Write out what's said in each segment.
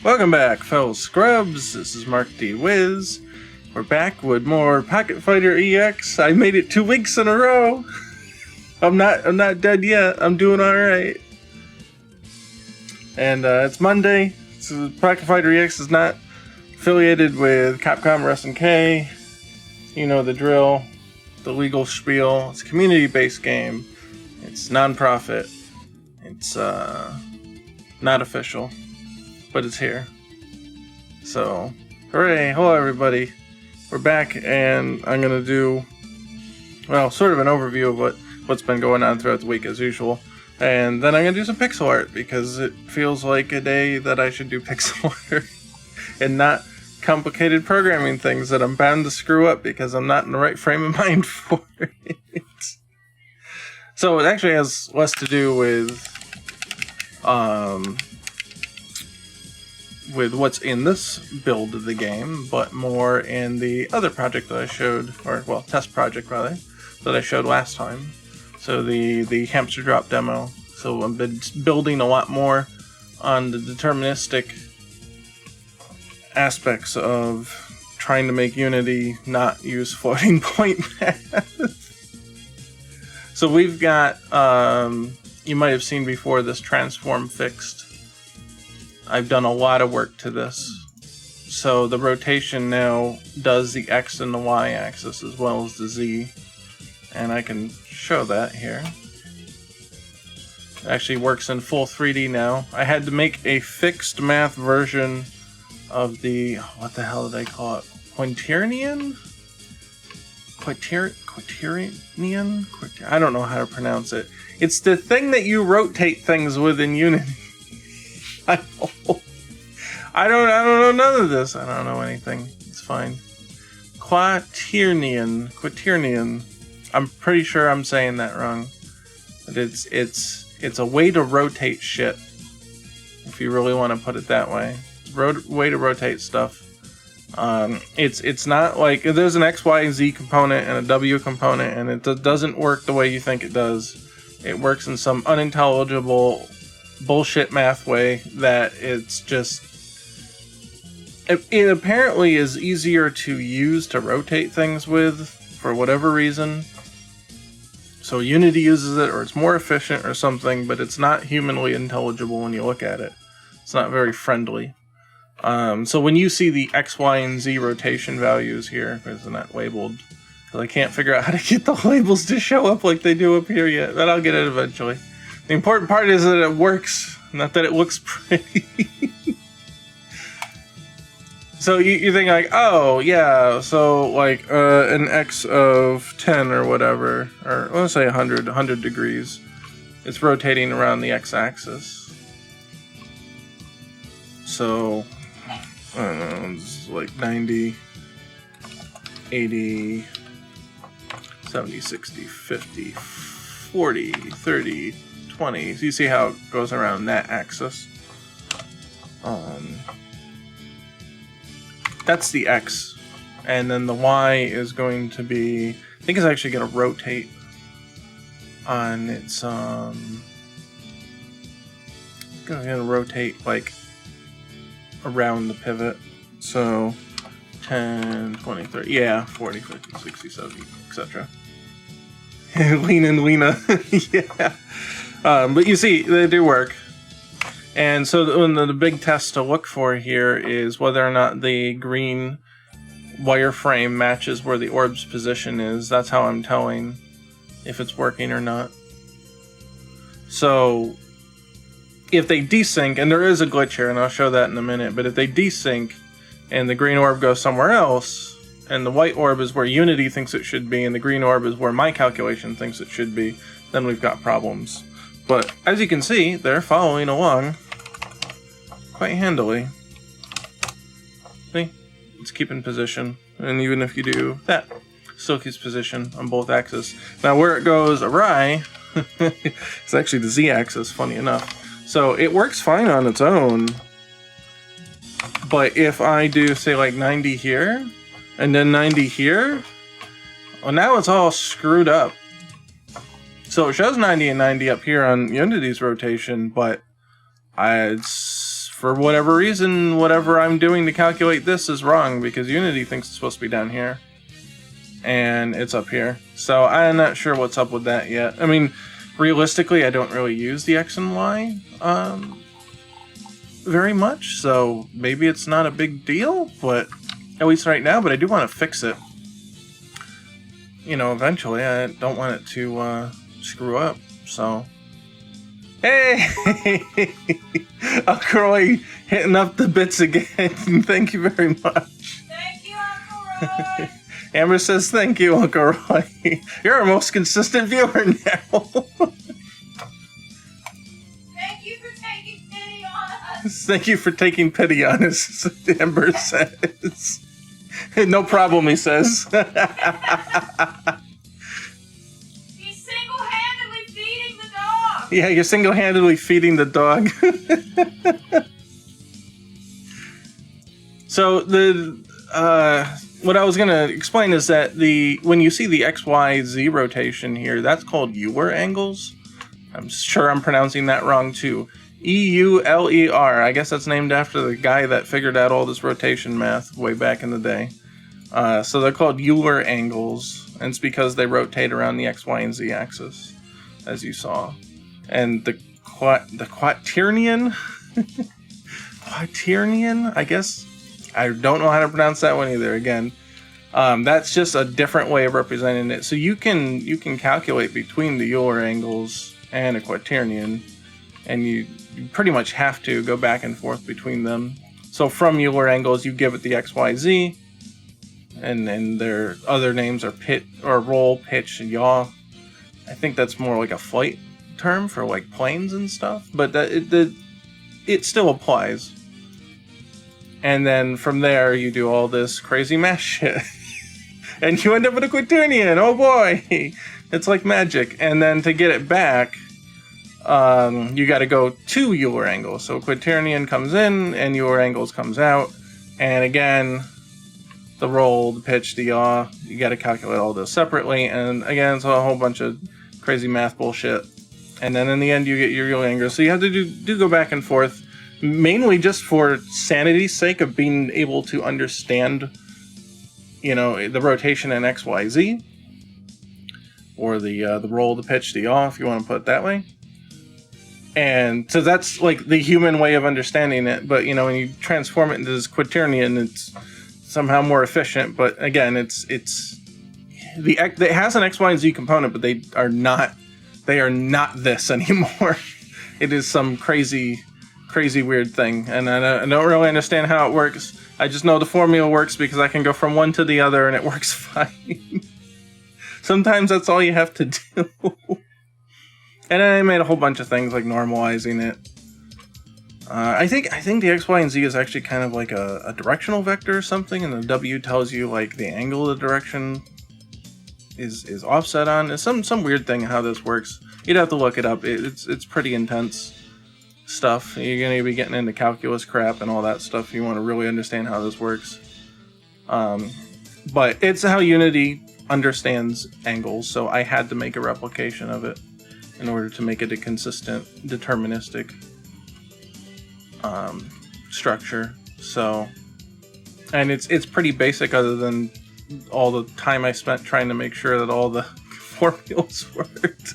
Welcome back, fellow scrubs. This is Mark D. Wiz. We're back with more Pocket Fighter EX. I made it 2 weeks in a row. I'm not dead yet. I'm doing all right. And it's Monday. So Pocket Fighter EX is not affiliated with Capcom or SNK. You know the drill. The legal spiel. It's a community-based game. It's non-profit. It's not official. But it's here. So, hooray. Hello, everybody. We're back, and I'm going to do, well, sort of an overview of what's been going on throughout the week, as usual. And then I'm going to do some pixel art, because it feels like a day that I should do pixel art. And not complicated programming things that I'm bound to screw up, because I'm not in the right frame of mind for it. So, it actually has less to do with what's in this build of the game, but more in the other project that I showed, or well, test project rather, that I showed last time. So the hamster drop demo. So I've been building a lot more on the deterministic aspects of trying to make Unity not use floating point math. So we've got, you might have seen before, this transform fixed. I've done a lot of work to this. So the rotation now does the X and the Y axis as well as the Z. And I can show that here. It actually works in full 3D now. I had to make a fixed math version of the, what the hell did I call it? Quaternion? Quaternion? I don't know how to pronounce it. It's the thing that you rotate things with in Unity. I don't know none of this. I don't know anything. It's fine. Quaternion. I'm pretty sure I'm saying that wrong. But it's a way to rotate shit. If you really want to put it that way. Way to rotate stuff. It's not like there's an X, Y, and Z component and a W component, and it doesn't work the way you think it does. It works in some unintelligible bullshit math way that it's just, it apparently is easier to use to rotate things with for whatever reason. So Unity uses it, or it's more efficient or something, but it's not humanly intelligible when you look at it. It's not very friendly. So when you see the X, Y, and Z rotation values here, because they're not labeled, because I can't figure out how to get the labels to show up like they do up here yet, but I'll get it eventually. The important part is that it works, not that it looks pretty. So you think like, oh yeah, so like an X of 10 or whatever, or let's say 100 degrees, it's rotating around the X-axis. So, I don't know, it's like 90, 80, 70, 60, 50, 40, 30, 20. So you see how it goes around that axis. That's the X. And then the Y is going to be, I think it's actually going to rotate on its, going to rotate like around the pivot. So 10, 20, 30, yeah, 40, 50, 60, 70, etc. Lena. Yeah. But you see, they do work. And so the big test to look for here is whether or not the green wireframe matches where the orb's position is. That's how I'm telling if it's working or not. So if they desync, and there is a glitch here, and I'll show that in a minute, but if they desync and the green orb goes somewhere else, and the white orb is where Unity thinks it should be, and the green orb is where my calculation thinks it should be, then we've got problems. But as you can see, they're following along quite handily. See? It's keeping position. And even if you do that, still keeps position on both axes. Now where it goes awry, it's actually the Z-axis, funny enough. So it works fine on its own. But if I do, say, like 90 here, and then 90 here, well, now it's all screwed up. So it shows 90 and 90 up here on Unity's rotation, but it's for whatever reason, whatever I'm doing to calculate this is wrong, because Unity thinks it's supposed to be down here. And it's up here. So I'm not sure what's up with that yet. I mean, realistically, I don't really use the X and Y very much, so maybe it's not a big deal, but at least right now, but I do want to fix it. You know, eventually, I don't want it to screw up, so... Hey! Uncle Roy hitting up the bits again. Thank you very much. Thank you, Uncle Roy! Amber says, thank you, Uncle Roy. You're our most consistent viewer now. Thank you for taking pity on us. Thank you for taking pity on us, Amber says. No problem, he says. He's single-handedly feeding the dog. Yeah, you're single-handedly feeding the dog. So what I was going to explain is that when you see the XYZ rotation here, that's called Euler angles. I'm sure I'm pronouncing that wrong too. EULER. I guess that's named after the guy that figured out all this rotation math way back in the day. So they're called Euler angles, and it's because they rotate around the X, Y, and Z axis, as you saw. And the quaternion, quaternion, I guess. I don't know how to pronounce that one either. Again, that's just a different way of representing it. So you can calculate between the Euler angles and a quaternion, and you pretty much have to go back and forth between them. So from Euler angles, you give it the X, Y, Z, and their other names are pit or roll, pitch, and yaw. I think that's more like a flight term for like planes and stuff, but it still applies. And then from there, you do all this crazy math shit. And you end up with a quaternion. Oh boy! It's like magic. And then to get it back, you got to go to Euler angles. So quaternion comes in, and Euler angles comes out. And again, the roll, the pitch, the yaw, you got to calculate all this separately. And again, it's a whole bunch of crazy math bullshit. And then in the end, you get your Euler angles. So you have to do go back and forth. Mainly just for sanity's sake of being able to understand, you know, the rotation in X, Y, Z, or the roll, the pitch, the yaw, if you want to put it that way. And so that's like the human way of understanding it. But you know, when you transform it into this quaternion, it's somehow more efficient. But again, it has an X, Y, and Z component, but they are not this anymore. It is some crazy weird thing, and I don't really understand how it works. I just know the formula works because I can go from one to the other and it works fine. Sometimes that's all you have to do. And then I made a whole bunch of things like normalizing it. I think the X, Y, and Z is actually kind of like a directional vector or something, and the W tells you like the angle of the direction is offset on. It's some weird thing how this works. You'd have to look it up. It's pretty intense stuff. You're going to be getting into calculus crap and all that stuff if you want to really understand how this works. But it's how Unity understands angles, so I had to make a replication of it in order to make it a consistent deterministic structure. So, and it's pretty basic other than all the time I spent trying to make sure that all the formulas worked.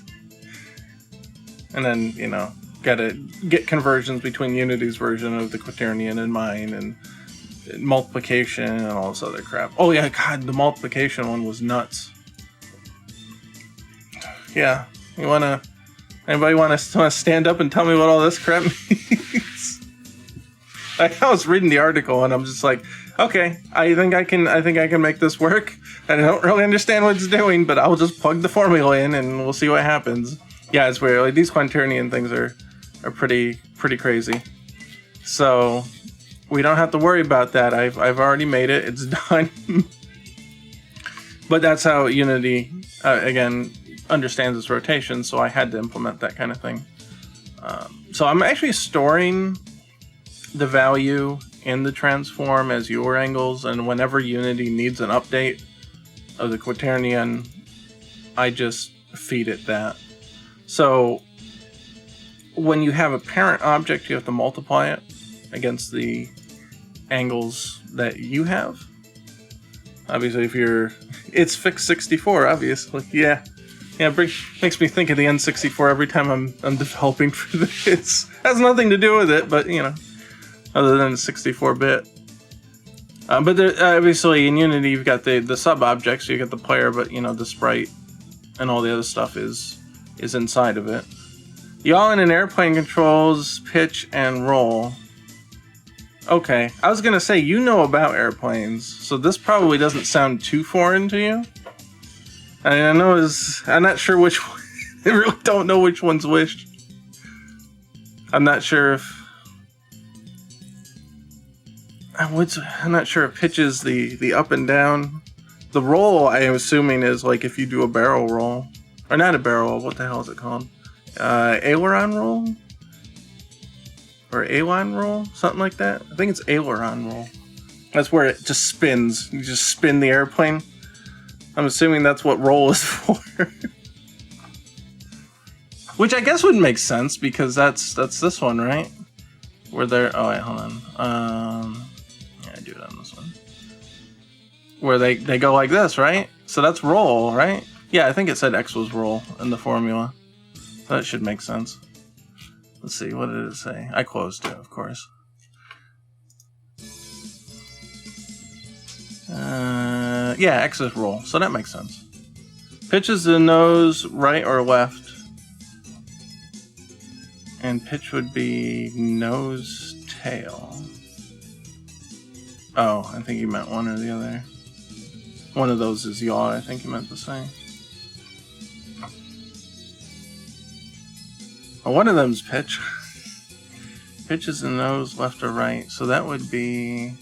And then, you know, gotta get conversions between Unity's version of the quaternion and mine, and multiplication and all this other crap. Oh yeah, God, the multiplication one was nuts. Yeah, anybody wanna stand up and tell me what all this crap means? I was reading the article and I'm just like, okay, I think I can make this work. I don't really understand what it's doing, but I'll just plug the formula in and we'll see what happens. Yeah, it's weird. Like, these quaternion things are pretty crazy. So we don't have to worry about that. I've already made it. It's done. But that's how Unity again understands its rotation. So I had to implement that kind of thing. So I'm actually storing the value in the transform as Euler angles, and whenever Unity needs an update of the quaternion, I just feed it that. So when you have a parent object, you have to multiply it against the angles that you have. Obviously, if you're... It's fixed 64, obviously. Yeah. Yeah, makes me think of the N64 every time I'm developing for this. Has nothing to do with it, but, you know, other than 64-bit. But there, obviously, in Unity, you've got the sub-objects. So you get the player, but, you know, the sprite and all the other stuff is inside of it. Yaw in an airplane controls pitch and roll. Okay, I was gonna say, you know about airplanes, so this probably doesn't sound too foreign to you. I know I'm not sure which one. I really don't know which one's which. I'm not sure if pitch is the up and down. The roll, I am assuming, is like if you do a barrel roll, or not a barrel roll. What the hell is it called? Aileron roll. Or aileron roll, something like that. I think it's aileron roll. That's where it just spins. You just spin the airplane. I'm assuming that's what roll is for. Which I guess would make sense because that's this one, right? Where they're... Oh, wait, hold on. Yeah, I do it on this one. Where they go like this, right? So that's roll, right? Yeah, I think it said X was roll in the formula. So that should make sense. Let's see, what did it say? I closed it, of course. Yeah, X is roll, so that makes sense. Pitch is the nose, right or left. And pitch would be nose, tail. Oh, I think you meant one or the other. One of those is yaw, I think you meant to say. Oh, one of them's pitch. Pitch is the nose, left or right. So that would be...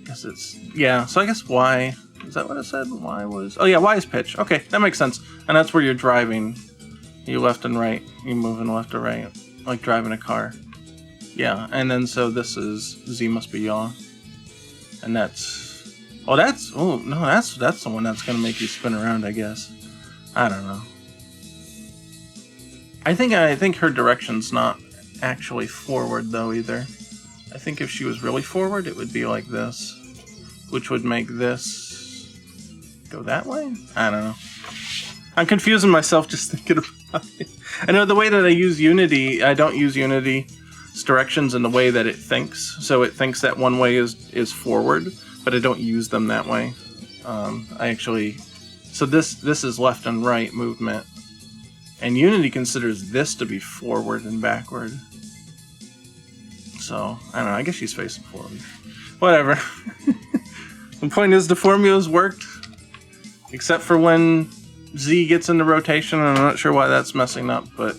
I guess it's... Yeah, so I guess Y. Is that what it said? Y was... Oh yeah, Y is pitch. Okay, that makes sense. And that's where you're driving. You left and right. You're moving left or right. Like driving a car. Yeah, and then so this is... Z must be yaw. And that's... Oh, that's... Oh, no, that's the one that's going to make you spin around, I guess. I don't know. I think her direction's not actually forward, though, either. I think if she was really forward, it would be like this. Which would make this... go that way? I don't know. I'm confusing myself just thinking about it. I know the way that I use Unity, I don't use Unity's directions in the way that it thinks. So it thinks that one way is forward, but I don't use them that way. I actually... So this is left and right movement. And Unity considers this to be forward and backward. So, I don't know, I guess she's facing forward. Whatever. The point is, the formulas worked. Except for when Z gets into rotation, and I'm not sure why that's messing up, but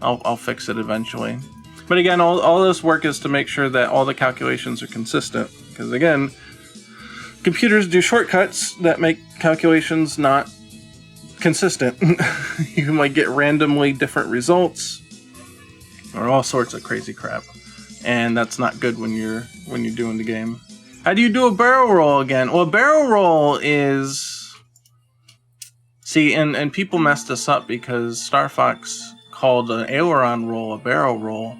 I'll fix it eventually. But again, all this work is to make sure that all the calculations are consistent. Because again, computers do shortcuts that make calculations not consistent. You might get randomly different results or all sorts of crazy crap, and that's not good when you're doing the game. How do you do a barrel roll again? Well, a barrel roll is... See, and people messed this up because Star Fox called an aileron roll a barrel roll,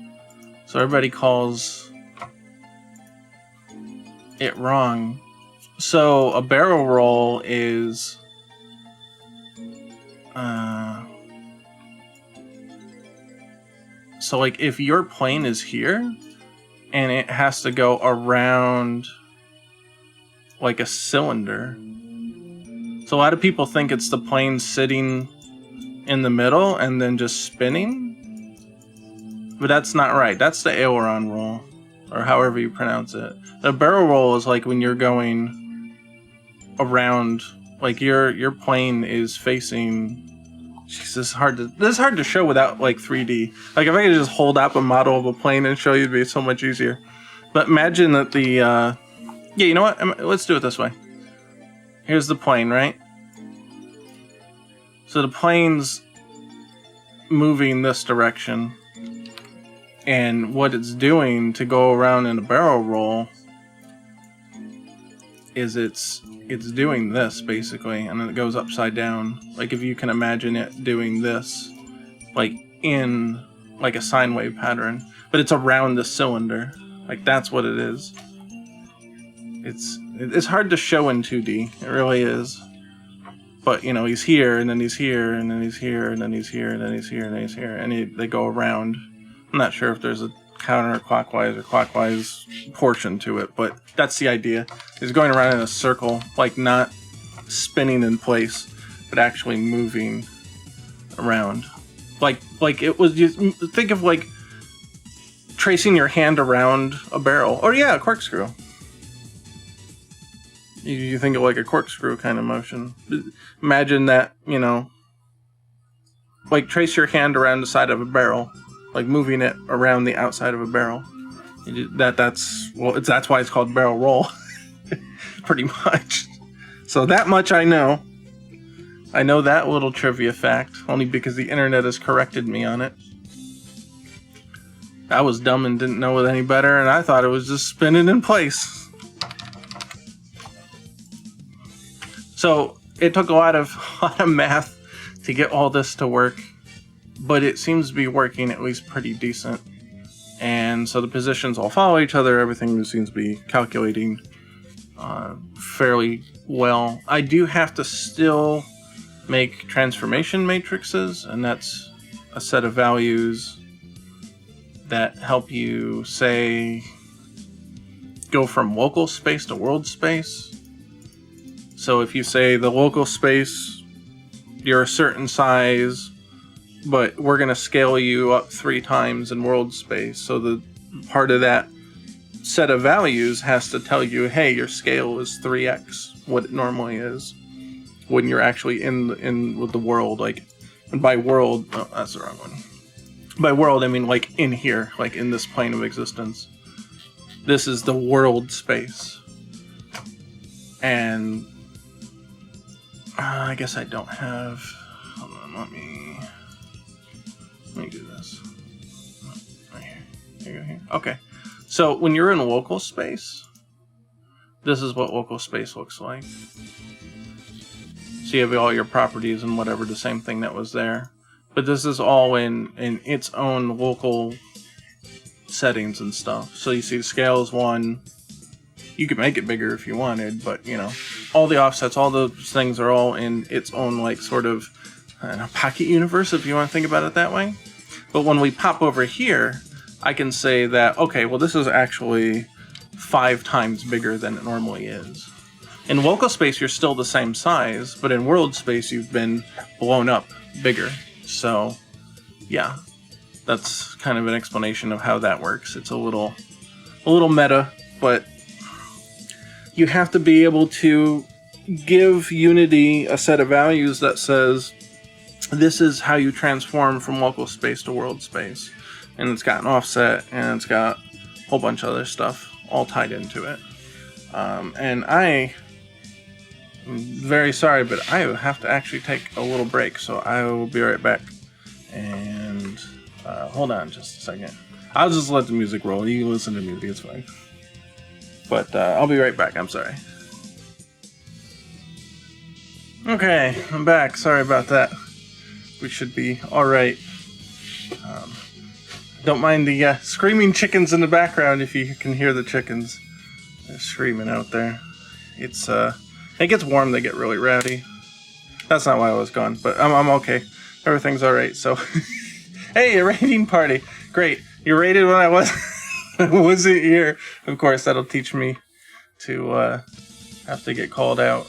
so everybody calls it wrong. So a barrel roll is... So like if your plane is here and it has to go around like a cylinder. So a lot of people think it's the plane sitting in the middle and then just spinning. But that's not right. That's the aileron roll, or however you pronounce it. The barrel roll is like when you're going around, like your plane is facing... Jeez, this is hard to show without like 3D. Like if I could just hold up a model of a plane and show you, it'd be so much easier. But imagine that the yeah, you know what? Let's do it this way. Here's the plane, right? So the plane's moving this direction, and what it's doing to go around in a barrel roll is it's doing this basically, and then it goes upside down. Like if you can imagine it doing this, like in like a sine wave pattern, but it's around the cylinder. Like that's what it is. It's hard to show in 2D. It really is. But you know, he's here, and then he's here, and then he's here, and then he's here, and then he's here, and then he's here, and they go around. I'm not sure if there's a counterclockwise or clockwise portion to it, but that's the idea. He's going around in a circle, like not spinning in place, but actually moving around. Like it was. You think of like tracing your hand around a barrel, or yeah, a corkscrew. You think of like a corkscrew kind of motion. Imagine that, you know, like trace your hand around the side of a barrel, like moving it around the outside of a barrel. That's why it's called barrel roll, pretty much. So that much I know. I know that little trivia fact, only because the internet has corrected me on it. I was dumb and didn't know it any better, and I thought it was just spinning in place. So it took a lot of math to get all this to work, but it seems to be working at least pretty decent. And so the positions all follow each other. Everything seems to be calculating fairly well. I do have to still make transformation matrices, and that's a set of values that help you, say, go from local space to world space. So if you say the local space, you're a certain size, but we're going to scale you up 3 times in world space. So the part of that set of values has to tell you, hey, your scale is 3x what it normally is when you're actually in with the world. Like, and by world, oh, that's the wrong one. By world, I mean like in here, like in this plane of existence. This is the world space. And I guess I don't have. Hold on, let me do this. Right here. Here you go. Here. Okay. So when you're in local space, this is what local space looks like. So you have all your properties and whatever, the same thing that was there. But this is all in its own local settings and stuff. So you see the scale is 1. You could make it bigger if you wanted, but, you know, all the offsets, all those things are all in its own, like, sort of, I don't know, pocket universe, if you want to think about it that way. But when we pop over here, I can say that, okay, well, this is actually 5 times bigger than it normally is. In local space, you're still the same size, but in world space, you've been blown up bigger. So, yeah, that's kind of an explanation of how that works. It's a little meta, but you have to be able to give Unity a set of values that says, this is how you transform from local space to world space. And it's got an offset, and it's got a whole bunch of other stuff all tied into it. And I'm very sorry, but I have to actually take a little break, so I will be right back. And hold on just a second. I'll just let the music roll. You can listen to music, it's fine. But I'll be right back. I'm sorry. Okay, I'm back. Sorry about that. We should be alright. Don't mind the screaming chickens in the background if you can hear the chickens. They're screaming out there. It gets warm, they get really rowdy. That's not why I was gone, but I'm okay. Everything's alright, so... Hey, a rating party! Great. You rated when I wasn't here. Of course, that'll teach me to have to get called out.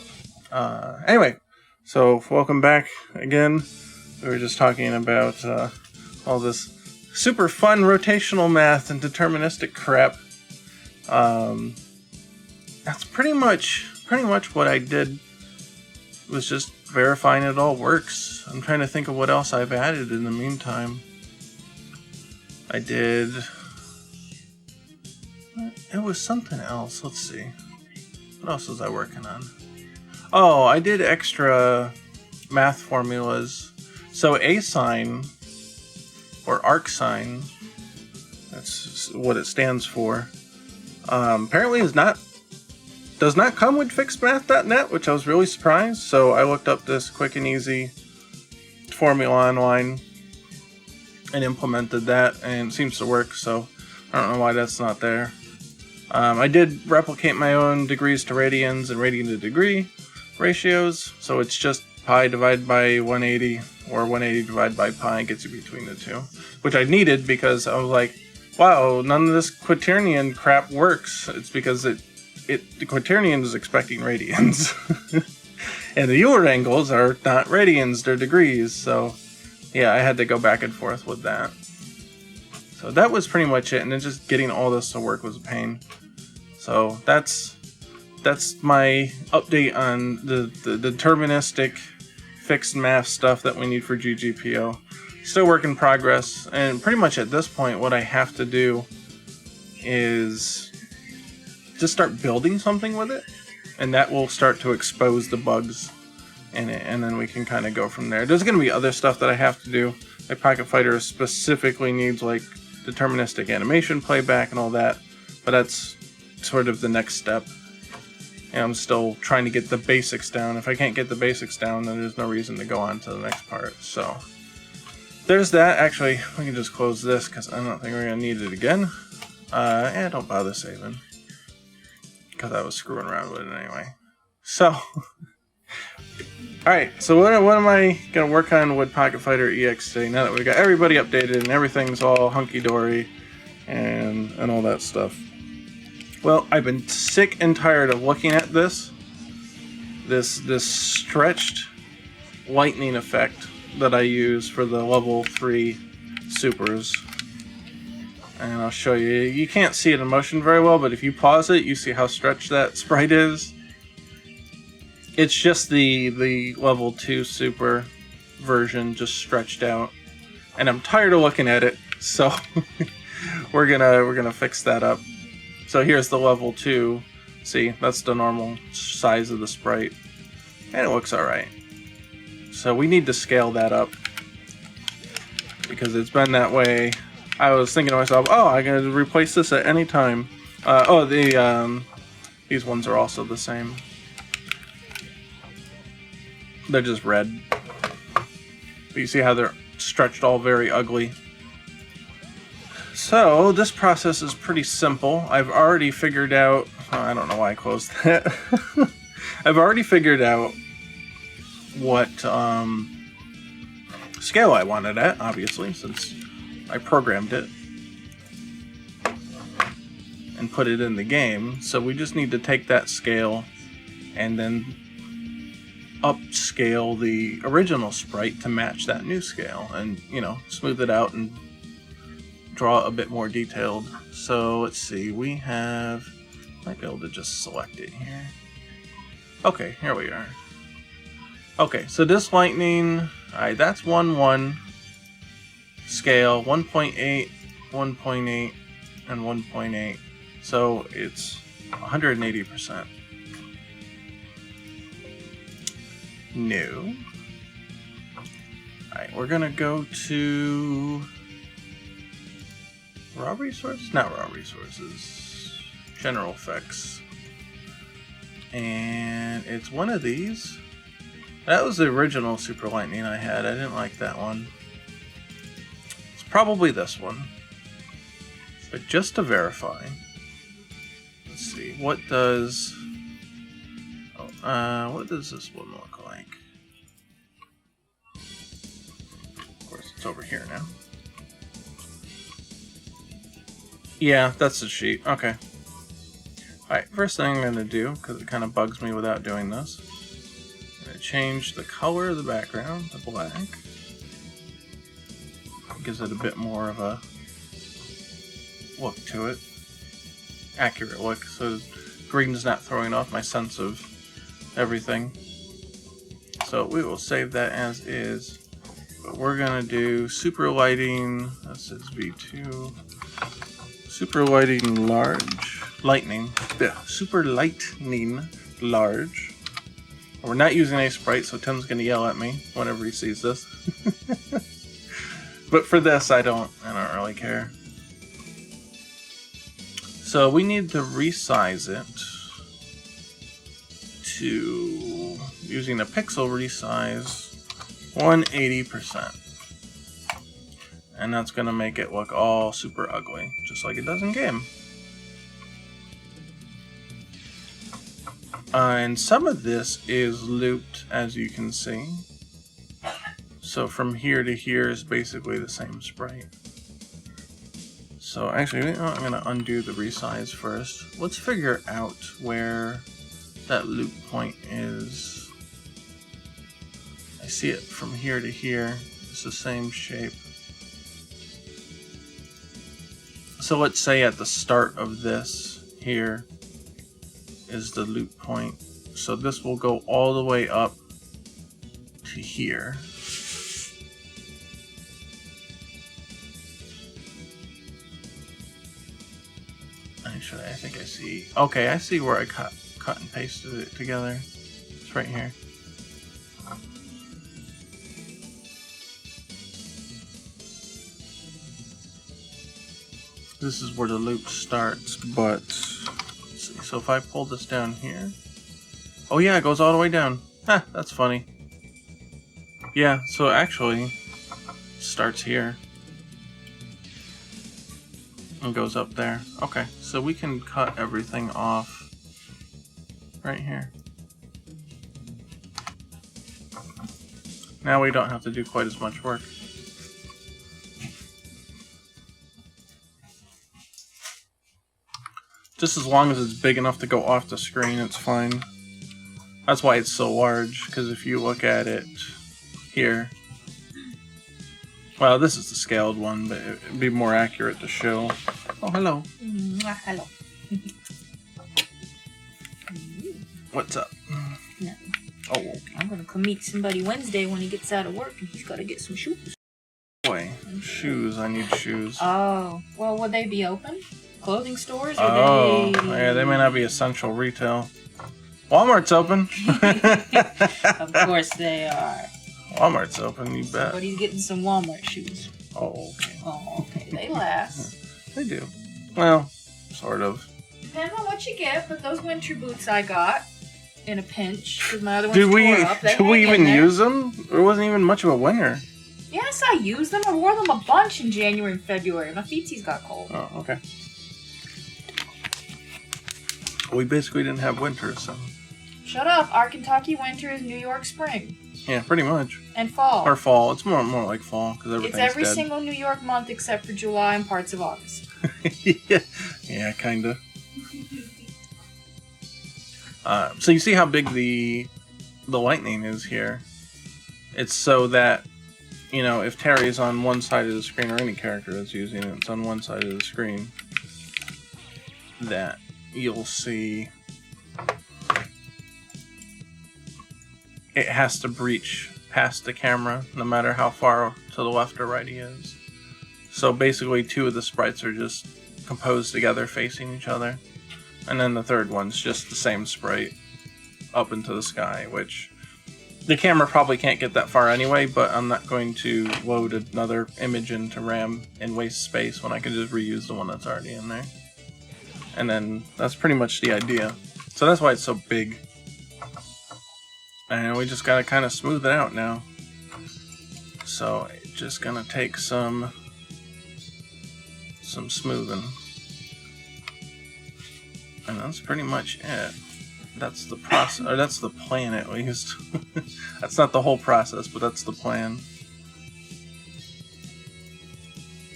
Anyway, so welcome back again. We were just talking about all this super fun rotational math and deterministic crap. That's pretty much what I did. Was just verifying it all works. I'm trying to think of what else I've added in the meantime. I did... It was something else. Let's see. What else was I working on? Oh, I did extra math formulas. So asine, or arcsine, that's what it stands for, apparently does not come with fixedmath.net, which I was really surprised. So I looked up this quick and easy formula online, and implemented that, and it seems to work, so I don't know why that's not there. I did replicate my own degrees to radians and radian to degree ratios, so it's just pi divided by 180, or 180 divided by pi gets you between the two, which I needed because I was like, wow, none of this quaternion crap works. It's because the quaternion is expecting radians. And the Euler angles are not radians, they're degrees, so yeah, I had to go back and forth with that. So that was pretty much it, and then just getting all this to work was a pain. So that's my update on the deterministic fixed math stuff that we need for GGPO. Still work in progress, and pretty much at this point what I have to do is just start building something with it, and that will start to expose the bugs in it, and then we can kind of go from there. There's going to be other stuff that I have to do. Like Pocket Fighter specifically needs like deterministic animation playback and all that, but that's sort of the next step. And I'm still trying to get the basics down. If I can't get the basics down, then there's no reason to go on to the next part. So there's that. Actually, we can just close this because I don't think we're going to need it again. Don't bother saving, because I was screwing around with it anyway. So, alright, so what am I going to work on with Pocket Fighter EX today, now that we got everybody updated and everything's all hunky-dory and all that stuff? Well, I've been sick and tired of looking at this stretched lightning effect that I use for the level 3 supers. And I'll show you. You can't see it in motion very well, but if you pause it, you see how stretched that sprite is. It's just the level 2 super version just stretched out. And I'm tired of looking at it, so we're gonna fix that up. So here's the level 2. See, that's the normal size of the sprite. And it looks alright. So we need to scale that up, because it's been that way. I was thinking to myself, oh, I can replace this at any time. These ones are also the same. They're just red. But you see how they're stretched all very ugly. So this process is pretty simple. I've already figured out, I don't know why I closed that. I've already figured out what scale I wanted at, obviously, since I programmed it and put it in the game. So we just need to take that scale and then upscale the original sprite to match that new scale, and smooth it out and draw a bit more detailed. So let's see, we might be able to just select it here. Okay, here we are. Okay, so this lightning, alright, that's 1-1 scale, 1.8, 1.8, and 1.8. So it's 180%. New. Alright, we're gonna go to raw resources? Not raw resources. General effects. And it's one of these. That was the original Super Lightning I had. I didn't like that one. It's probably this one. But just to verify, let's see, what does this one look like? Of course, it's over here now. Yeah, that's the sheet. Okay. Alright, first thing I'm going to do, because it kind of bugs me without doing this, I'm going to change the color of the background to black. It gives it a bit more of a look to it. Accurate look, so green's not throwing off my sense of everything. So we will save that as is. But we're going to do super lighting, this is V2. Super lighting large. Lightning. Yeah, super lightning large. We're not using a sprite, so Tim's going to yell at me whenever he sees this. But for this, I don't really care. So we need to resize it to, using a pixel resize, 180%. And that's going to make it look all super ugly, just like it does in game. And some of this is looped, as you can see. So from here to here is basically the same sprite. So actually, I'm going to undo the resize first. Let's figure out where that loop point is. I see it from here to here. It's the same shape. So let's say at the start of this here is the loop point. So this will go all the way up to here. Actually, I think I see. Okay, I see where I cut and pasted it together. It's right here. This is where the loop starts, but let's see. So if I pull this down here, oh yeah, it goes all the way down. Huh, that's funny. Yeah, so actually, it starts here and goes up there. Okay, so we can cut everything off right here. Now we don't have to do quite as much work. Just as long as it's big enough to go off the screen, it's fine. That's why it's so large, because if you look at it here, well, this is the scaled one, but it'd be more accurate to show. Oh, hello. Hello. What's up? No. Oh, okay. I'm gonna come meet somebody Wednesday when he gets out of work, and he's gotta get some shoes. Boy, shoes. I need shoes. Oh, well, would they be open? Clothing stores? Or Oh, yeah, they may not be essential retail. Walmart's open. Of course they are. Walmart's open, you bet. Somebody's getting some Walmart shoes. Oh, okay. Oh, okay. They last. They do. Well, sort of. Depends on what you get, but those winter boots I got in a pinch, because my other ones Did we, tore up. They did we hang in even there. use them? There wasn't even much of a winter. Yes, I used them. I wore them a bunch in January and February. My feeties got cold. Oh, okay. We basically didn't have winter, so... Shut up. Our Kentucky winter is New York spring. Yeah, pretty much. And fall. Or fall. It's more like fall, because everything's It's every dead. single New York month except for July and parts of August. Yeah, kinda. So you see how big the lightning is here? It's so that, you know, if Terry is on one side of the screen, or any character that's using it, it's on one side of the screen, that you'll see it has to breach past the camera, no matter how far to the left or right he is. So basically, two of the sprites are just composed together, facing each other. And then the third one's just the same sprite up into the sky, which the camera probably can't get that far anyway, but I'm not going to load another image into RAM and waste space when I can just reuse the one that's already in there. And then that's pretty much the idea. So that's why it's so big. And we just gotta kind of smooth it out now. So it's just gonna take some smoothing. And that's pretty much it. That's the process, or that's the plan at least. That's not the whole process, but that's the plan.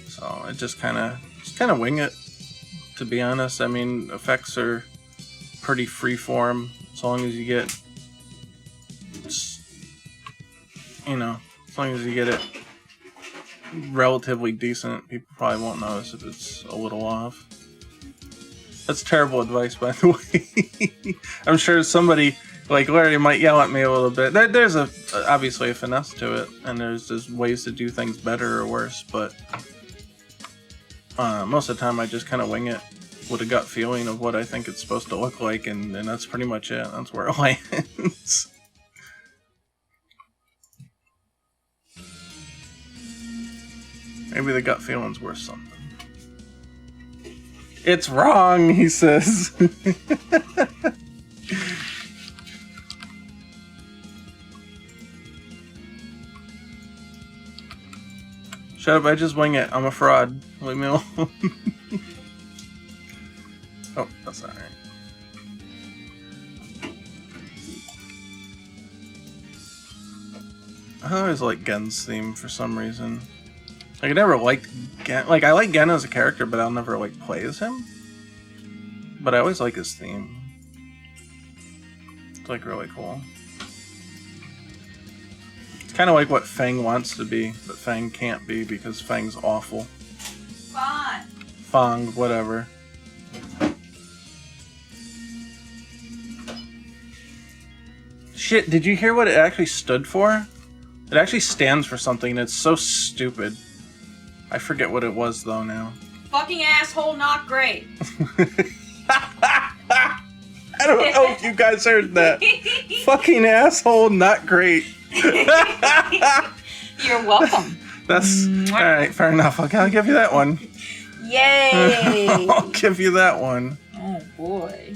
So it just kind of wing it, to be honest. I mean, effects are pretty freeform, as long as you get, you know, as long as you get it relatively decent, people probably won't notice if it's a little off. That's terrible advice, by the way. I'm sure somebody like Larry might yell at me a little bit. There's obviously a finesse to it, and there's ways to do things better or worse, but most of the time I just kind of wing it with a gut feeling of what I think it's supposed to look like, and that's pretty much it. That's where it lands. Maybe the gut feeling's worth something. It's wrong, he says. Should Shut up, I just wing it. I'm a fraud. Leave me alone. Oh, that's not right. I always like Gen's theme for some reason. Like, I never liked Gen. Like, I like Gen as a character, but I'll never, like, play as him. But I always like his theme. It's, like, really cool. It's kind of like what Fang wants to be, but Fang can't be because Fang's awful. Fine. Fang, whatever. Shit, did you hear what it actually stood for? It actually stands for something, and it's so stupid. I forget what it was, though, now. Fucking asshole, not great. I don't know if you guys heard that. Fucking asshole, not great. You're welcome. That's... Alright, fair enough. I'll give you that one. Yay! I'll give you that one. Oh, boy.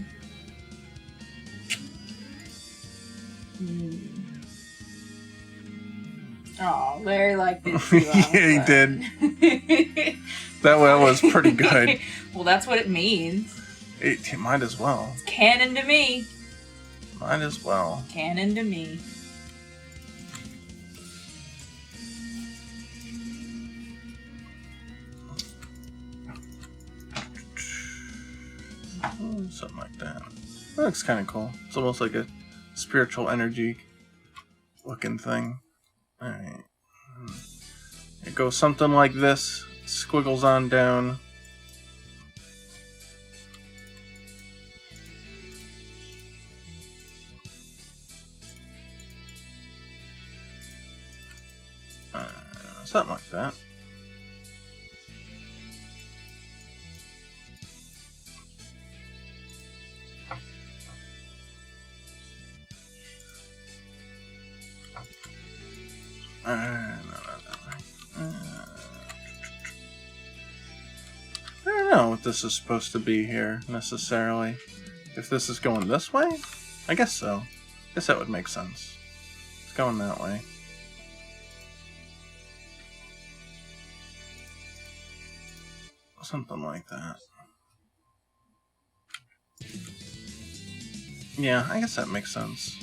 Oh, Larry liked this too. Yeah, he did. That one was pretty good. Well, that's what it means. It might as well. It's canon to me. Might as well. Canon to me. Something like that. That looks kind of cool. It's almost like a spiritual energy looking thing. Alright. It goes something like this. Squiggles on down. Something like that. I don't know what this is supposed to be here, necessarily. If this is going this way? I guess so. I guess that would make sense. It's going that way. Something like that. Yeah, I guess that makes sense.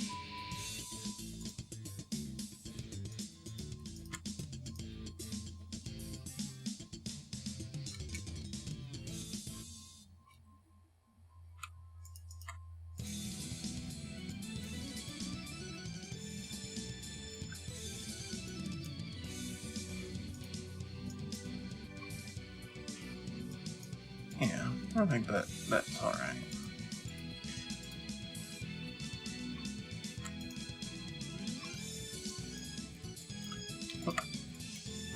Yeah, I think that's alright.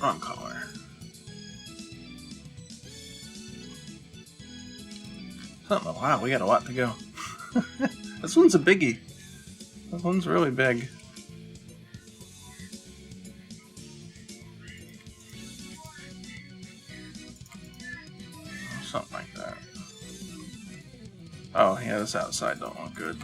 Wrong color. Wow, we got a lot to go. This one's a biggie. This one's really big. Something like that. Oh, yeah, this outside don't look good.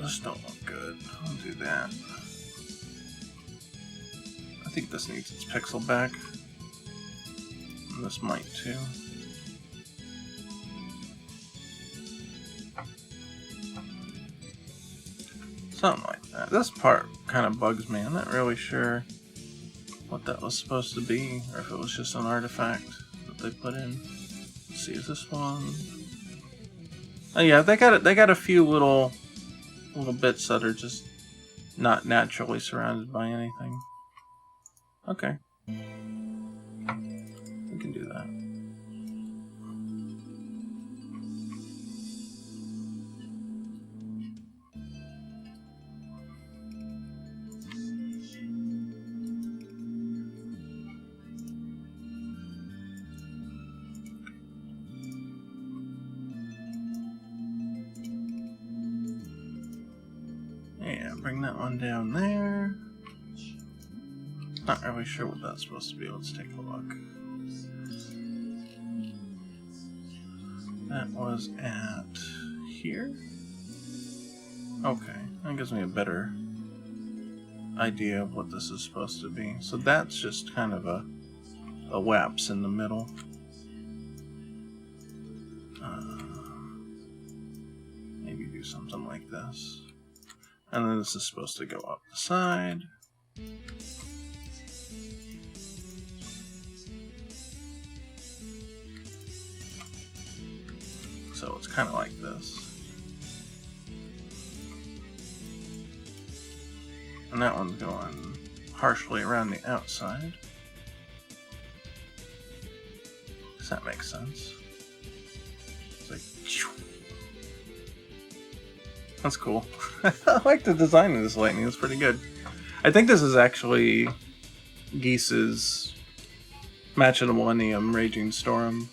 This don't look good. I'll do that. I think this needs its pixel back. And this might too. Something like that. This part kind of bugs me. I'm not really sure what that was supposed to be, or if it was just an artifact that they put in. Let's see, is this one? Oh yeah, they got a few little bits that are just not naturally surrounded by anything. Okay. We can do that. Yeah, bring that one down there. Not really sure what that's supposed to be. Let's take a look. That was at here? Okay, that gives me a better idea of what this is supposed to be. So that's just kind of a WAPS in the middle. Maybe do something like this. And then this is supposed to go up the side. So it's kind of like this. And that one's going partially around the outside. Does that make sense? It's like... That's cool. I like the design of this lightning. It's pretty good. I think this is actually Geese's Match of the Millennium Raging Storm.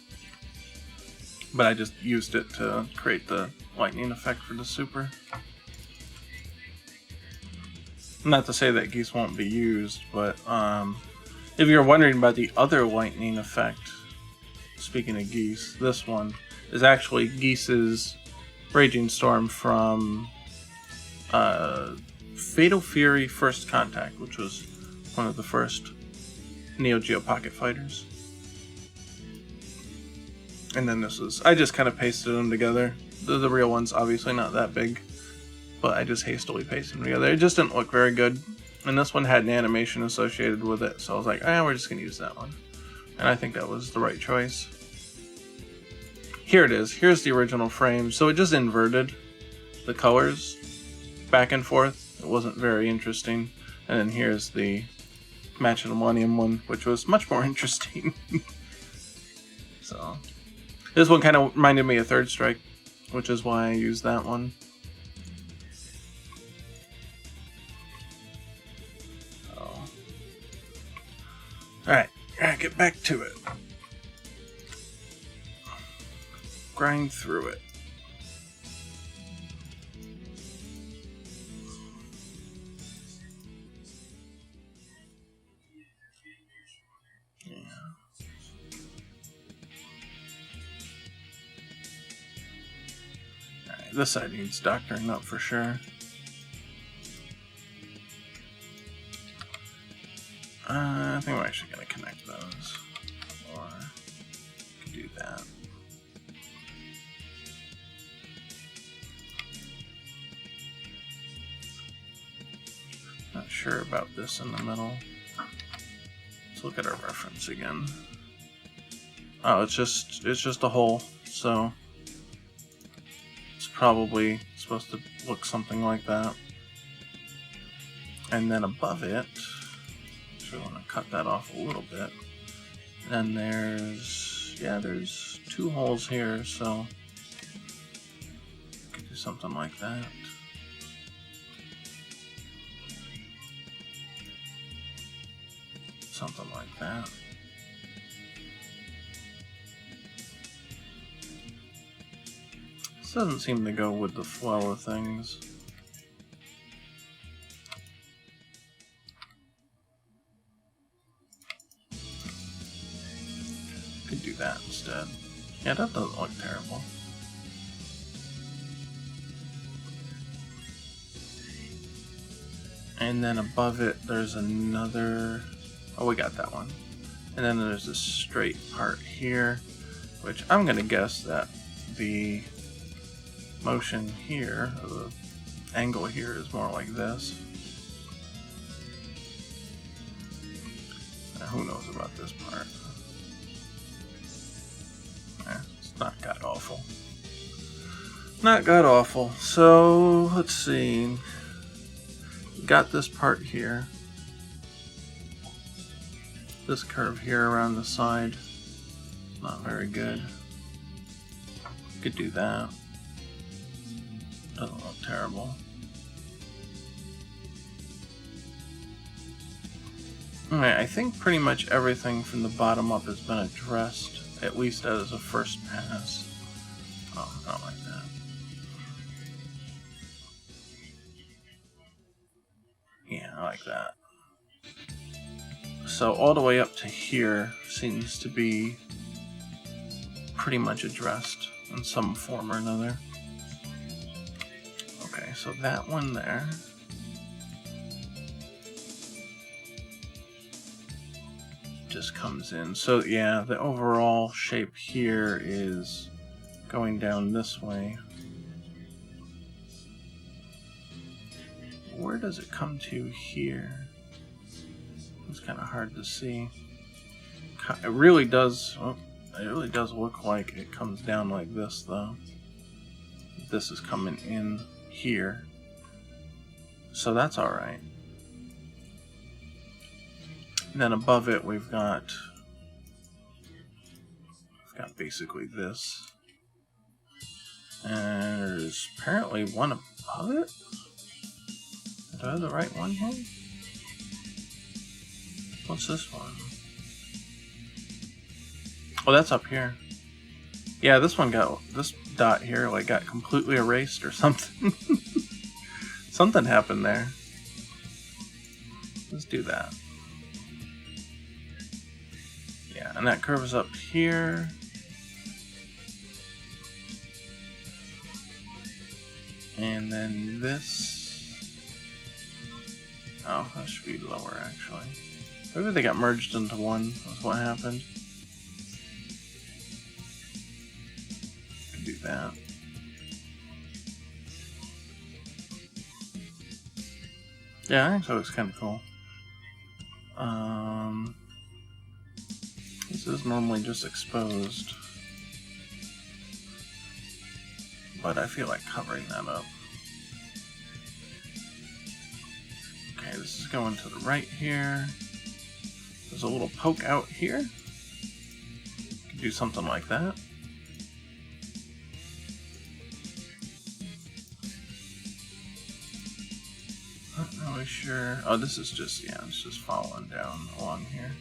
But I just used it to create the lightning effect for the super. Not to say that Geese won't be used, but if you're wondering about the other lightning effect, speaking of Geese, this one is actually Geese's Raging Storm from Fatal Fury First Contact, which was one of the first Neo Geo Pocket Fighters. And then this is, I just kind of pasted them together. The real one's obviously not that big, but I just hastily pasted them together. It just didn't look very good. And this one had an animation associated with it, so I was like, we're just going to use that one. And I think that was the right choice. Here it is. Here's the original frame. So it just inverted the colors back and forth. It wasn't very interesting. And then here's the Match of the Millennium one, which was much more interesting. So this one kind of reminded me of Third Strike, which is why I used that one. So. Alright, get back to it. Grind through it. This side needs doctoring up for sure. I think we're actually going to connect those. Or we can do that. Not sure about this in the middle. Let's look at our reference again. Oh, it's just a hole, so probably supposed to look something like that. And then above it, so I want to cut that off a little bit. And there's two holes here, so could do something like that. Something like that. This doesn't seem to go with the flow of things. Could do that instead. Yeah, that doesn't look terrible. And then above it, there's another... Oh, we got that one. And then there's this straight part here, which I'm going to guess that the motion here, or the angle here, is more like this. Now, who knows about this part? It's not god awful. Not god awful. So, let's see. Got this part here. This curve here around the side. Not very good. Could do that. Doesn't look terrible. Alright, I think pretty much everything from the bottom up has been addressed, at least as a first pass. Oh, I don't like that. Yeah, I like that. So all the way up to here seems to be pretty much addressed in some form or another. Okay, so that one there. Just comes in. So yeah, the overall shape here is going down this way. Where does it come to here? It's kind of hard to see. It really does. Oh, it really does look like it comes down like this, though. This is coming in here, so that's all right. And then above it, we've got basically this, and there's apparently one above it. Do I have the right one here? What's this one? Oh, that's up here. Yeah, this one got, this dot here like got completely erased or something. Something happened there. Let's do that. Yeah, and that curves up here. And then this. Oh, that should be lower actually. Maybe they got merged into one. That's what happened. Could do that. Yeah, I think so. It's kind of cool. This is normally just exposed, but I feel like covering that up. Okay, this is going to the right here. There's a little poke out here. Could do something like that. Not really sure. Oh, this is just, yeah, it's just following down along here.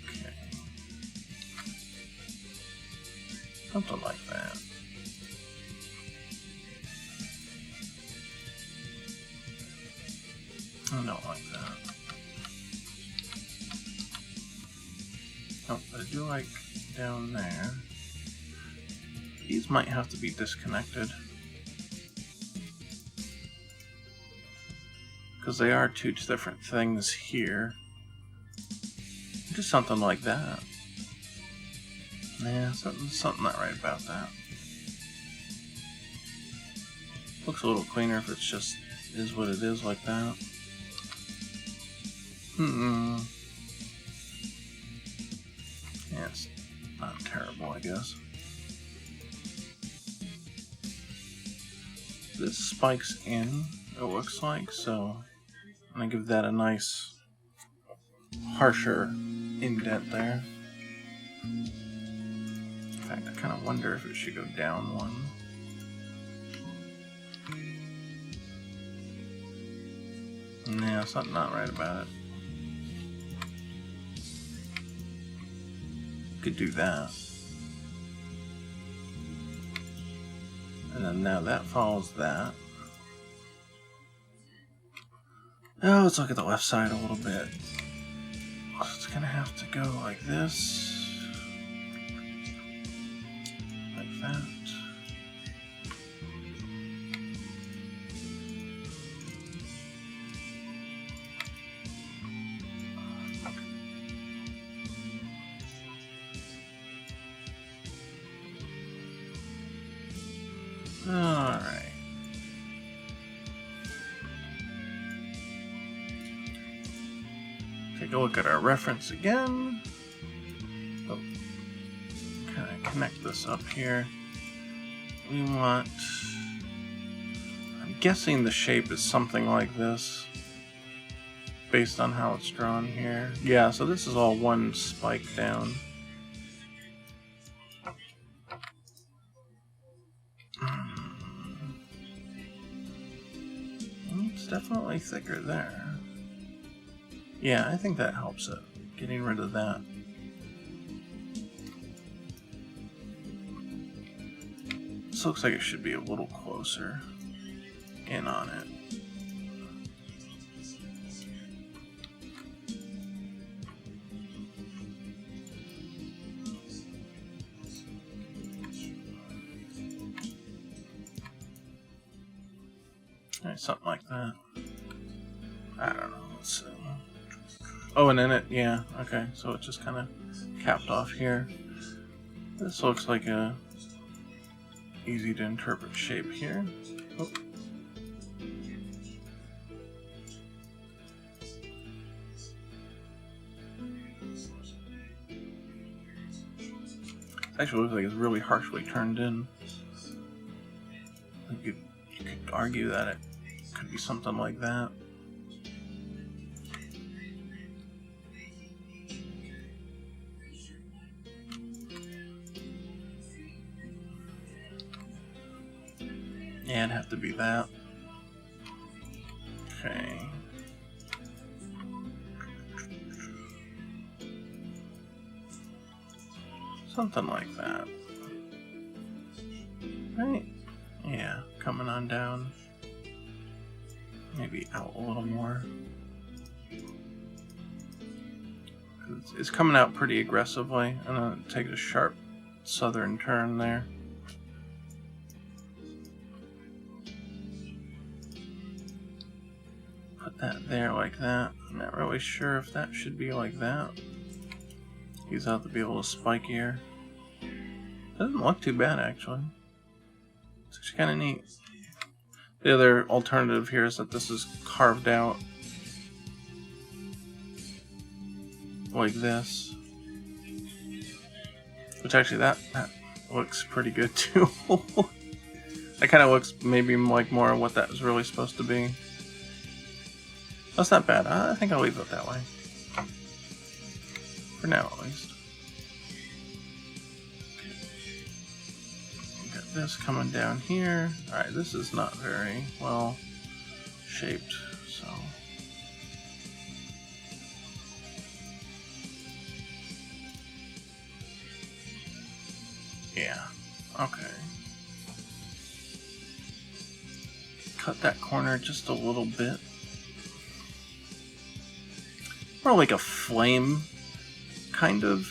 Okay. Something like that. I don't like that. Oh, but I do like down there. These might have to be disconnected, because they are two different things here. Just something like that. Yeah, something not right about that. Looks a little cleaner if it's just is what it is like that. Yeah, it's not terrible, I guess. This spikes in, it looks like, so I'm gonna give that a nice, harsher indent there. In fact, I kind of wonder if it should go down one. Yeah, something not right about it. Could do that. And then now that follows that. Now let's look at the left side a little bit. So it's gonna have to go like this. Like that. Alright. Take a look at our reference again. Oh, kind of connect this up here. We want... I'm guessing the shape is something like this, based on how it's drawn here. Yeah, so this is all one spike down. It's definitely thicker there. Yeah, I think that helps it. Getting rid of that. This looks like it should be a little closer in on it. Right, something like that. I don't know. Let's see. Oh, and then it, yeah, okay. So it's just kind of capped off here. This looks like a easy to interpret shape here. Oh. Actually looks like it's really harshly turned in. You could argue that it could be something like that. Yeah, it'd have to be that. Okay. Something like that. Right? Yeah, coming on down. Maybe out a little more. It's coming out pretty aggressively. I'm gonna take a sharp southern turn there. Put that there like that. I'm not really sure if that should be like that. He's out to be a little spikier. Doesn't look too bad, actually. It's actually kind of neat. The other alternative here is that this is carved out like this. Which actually, that looks pretty good, too. That kind of looks maybe like more what that was really supposed to be. That's not bad. I think I'll leave it that way. For now, at least. Got this coming down here. Alright, this is not very well shaped, so. Yeah, okay. Cut that corner just a little bit. More like a flame kind of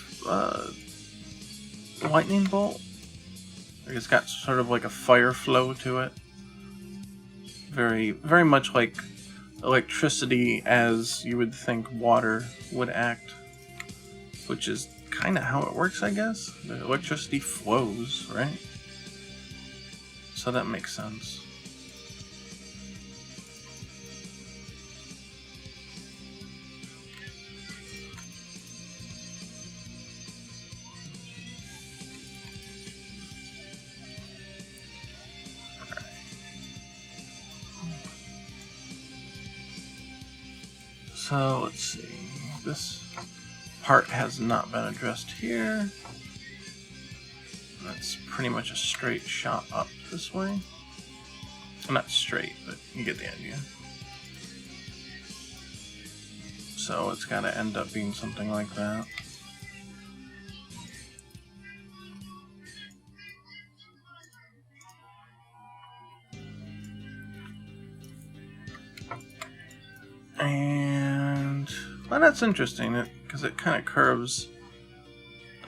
lightning bolt. Like it's got sort of like a fire flow to it. Very, very much like electricity as you would think water would act. Which is kind of how it works, I guess. The electricity flows, right? So that makes sense. So let's see, this part has not been addressed here. That's pretty much a straight shot up this way. Well, not straight, but you get the idea. So it's got to end up being something like that. And well, that's interesting because it kind of curves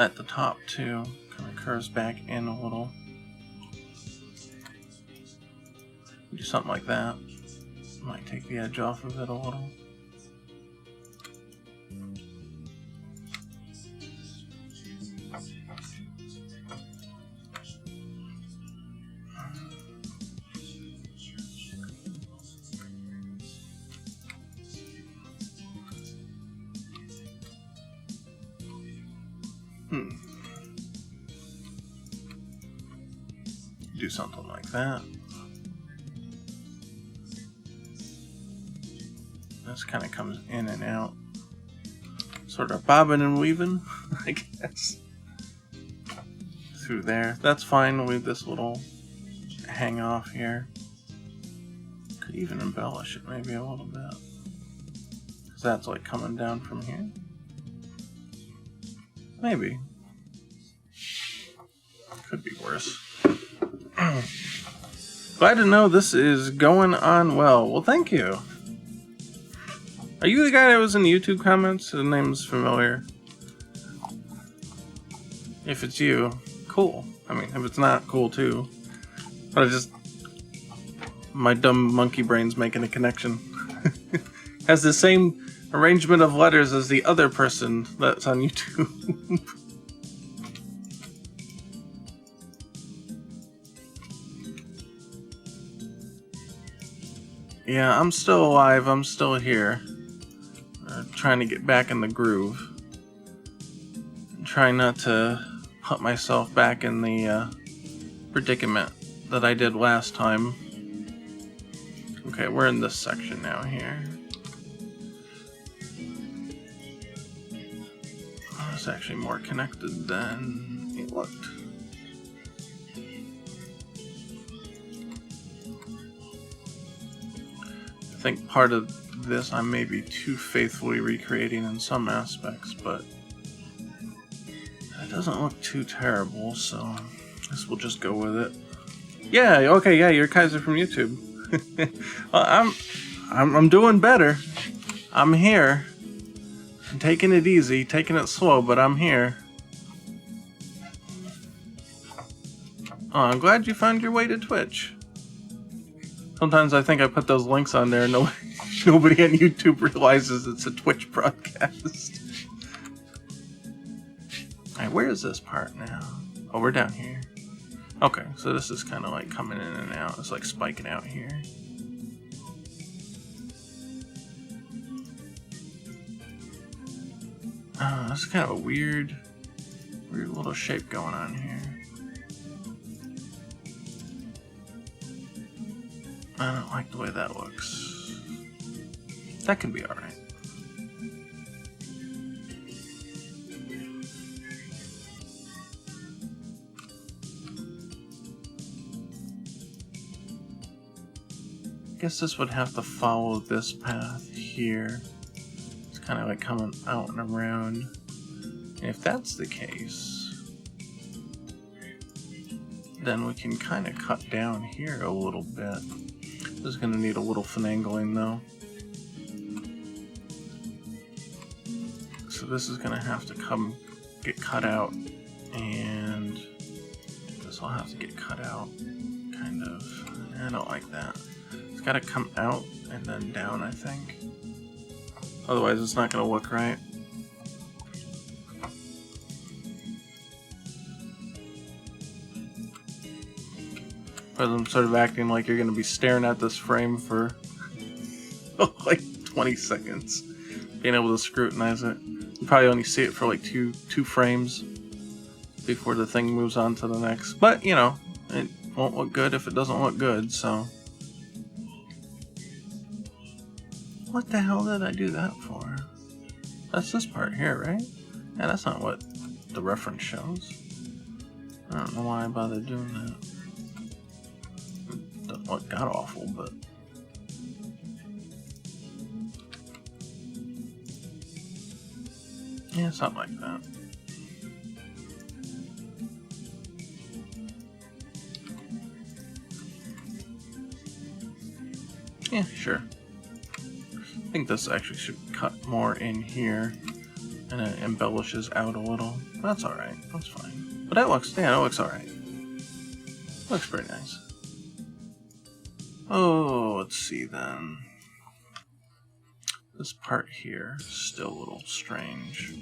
at the top too. Kind of curves back in a little. Do something like that. Might take the edge off of it a little. Do something like that. This kind of comes in and out. Sort of bobbing and weaving, I guess. Through there. That's fine. We'll leave this little hang off here. Could even embellish it maybe a little bit. Because that's like coming down from here. Maybe. Could be worse. Glad to know this is going on well. Well, thank you. Are you the guy that was in the YouTube comments? The name's familiar. If it's you, cool. I mean, if it's not, cool too. But My dumb monkey brain's making a connection. Has the same arrangement of letters as the other person that's on YouTube. Yeah, I'm still alive. I'm still here. Trying to get back in the groove. I'm trying not to put myself back in the predicament that I did last time. Okay, we're in this section now here. Oh, it's actually more connected than it looked. I think part of this I may be too faithfully recreating in some aspects, but it doesn't look too terrible, so I guess we'll just go with it. Yeah, okay, yeah, you're Kaiser from YouTube. Well, I'm doing better. I'm here. I'm taking it easy, taking it slow, but I'm here. Oh, I'm glad you found your way to Twitch. Sometimes I think I put those links on there and nobody on YouTube realizes it's a Twitch broadcast. Alright, where is this part now? Oh, we're down here. Okay, so this is kind of like coming in and out. It's like spiking out here. Oh, this is kind of a weird little shape going on here. I don't like the way that looks. That can be alright. I guess this would have to follow this path here. It's kind of like coming out and around. And if that's the case, then we can kind of cut down here a little bit. This is going to need a little finagling though. So this is going to have to get cut out, and this will have to get cut out, kind of. I don't like that. It's got to come out and then down, I think. Otherwise it's not going to look right. Because I'm sort of acting like you're going to be staring at this frame for like 20 seconds. Being able to scrutinize it. You probably only see it for like two frames before the thing moves on to the next. But, you know, it won't look good if it doesn't look good, so. What the hell did I do that for? That's this part here, right? Yeah, that's not what the reference shows. I don't know why I bothered doing that. It doesn't look god awful, but. Yeah, something like that. Yeah, sure. I think this actually should cut more in here, and it embellishes out a little. That's alright, that's fine. But that looks alright. Looks pretty nice. Oh, let's see then. This part here is still a little strange.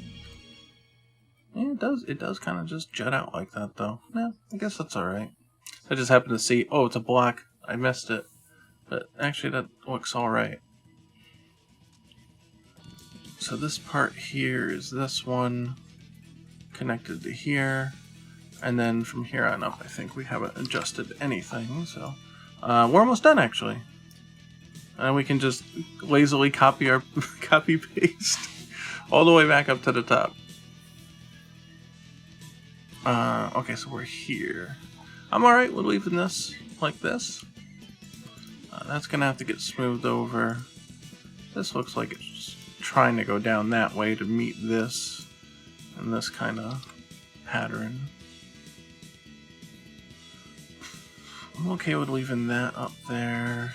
Yeah, it does kind of just jut out like that though. Yeah, I guess that's alright. I just happened to see, oh, it's a block. I missed it. But actually that looks alright. So this part here is this one connected to here. And then from here on up, I think we haven't adjusted anything. So we're almost done actually. And we can just lazily copy paste all the way back up to the top. Okay, so we're here. I'm alright with leaving this like this. That's gonna have to get smoothed over. This looks like it's trying to go down that way to meet this and this kind of pattern. I'm okay with leaving that up there.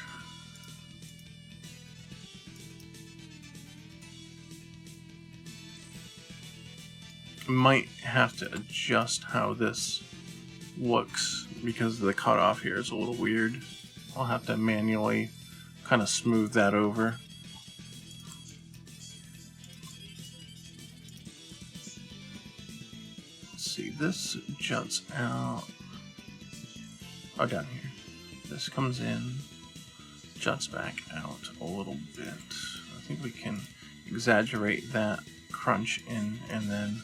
Might have to adjust how this looks because the cutoff here is a little weird. I'll have to manually kind of smooth that over. Let's see, this juts out. Oh, down here. This comes in, juts back out a little bit. I think we can exaggerate that crunch in and then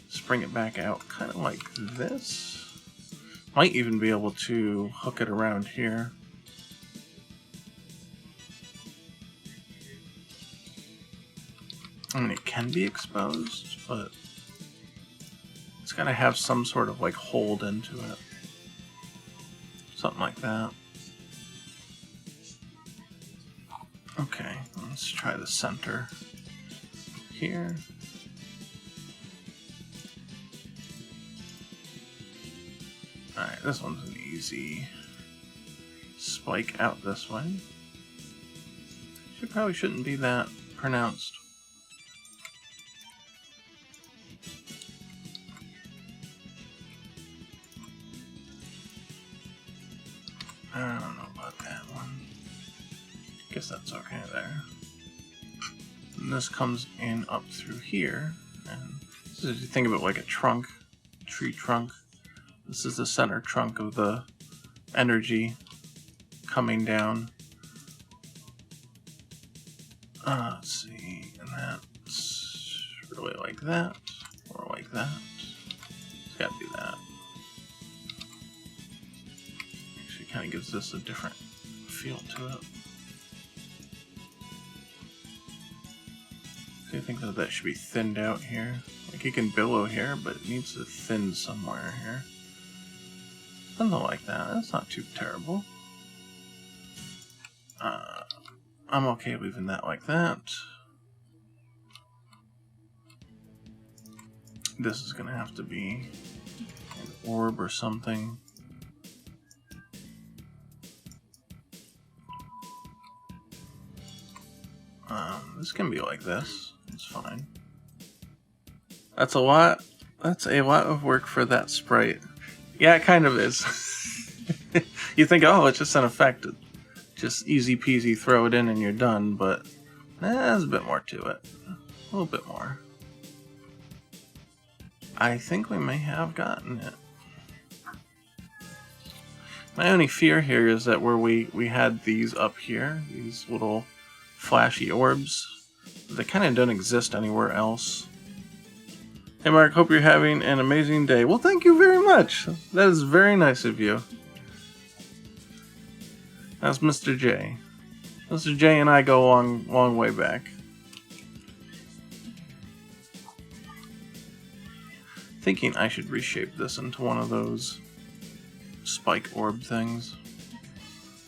spring it back out kind of like this. Might even be able to hook it around here. I mean, it can be exposed, but it's got to have some sort of like hold into it. Something like that. Okay, let's try the center here. Alright, this one's an easy spike out this way. Probably shouldn't be that pronounced. I don't know about that one. Guess that's okay there. And this comes in up through here, and this is, if you think of it like a trunk, tree trunk. This is the center trunk of the energy coming down. Let's see, and that's really like that, or like that. It's got to do that. Actually, kind of gives this a different feel to it. So I think that should be thinned out here. Like you can billow here, but it needs to thin somewhere here. Something like that. That's not too terrible. I'm okay leaving that like that. This is gonna have to be an orb or something. This can be like this. It's fine. That's a lot. That's a lot of work for that sprite. Yeah, it kind of is. You think, oh, it's just an effect. Just easy peasy, throw it in and you're done, but there's a bit more to it. A little bit more. I think we may have gotten it. My only fear here is that where we had these up here, these little flashy orbs, they kind of don't exist anywhere else. Hey Mark, hope you're having an amazing day. Well, thank you very much. That is very nice of you. That's Mr. J. Mr. J and I go a long way back. Thinking I should reshape this into one of those spike orb things.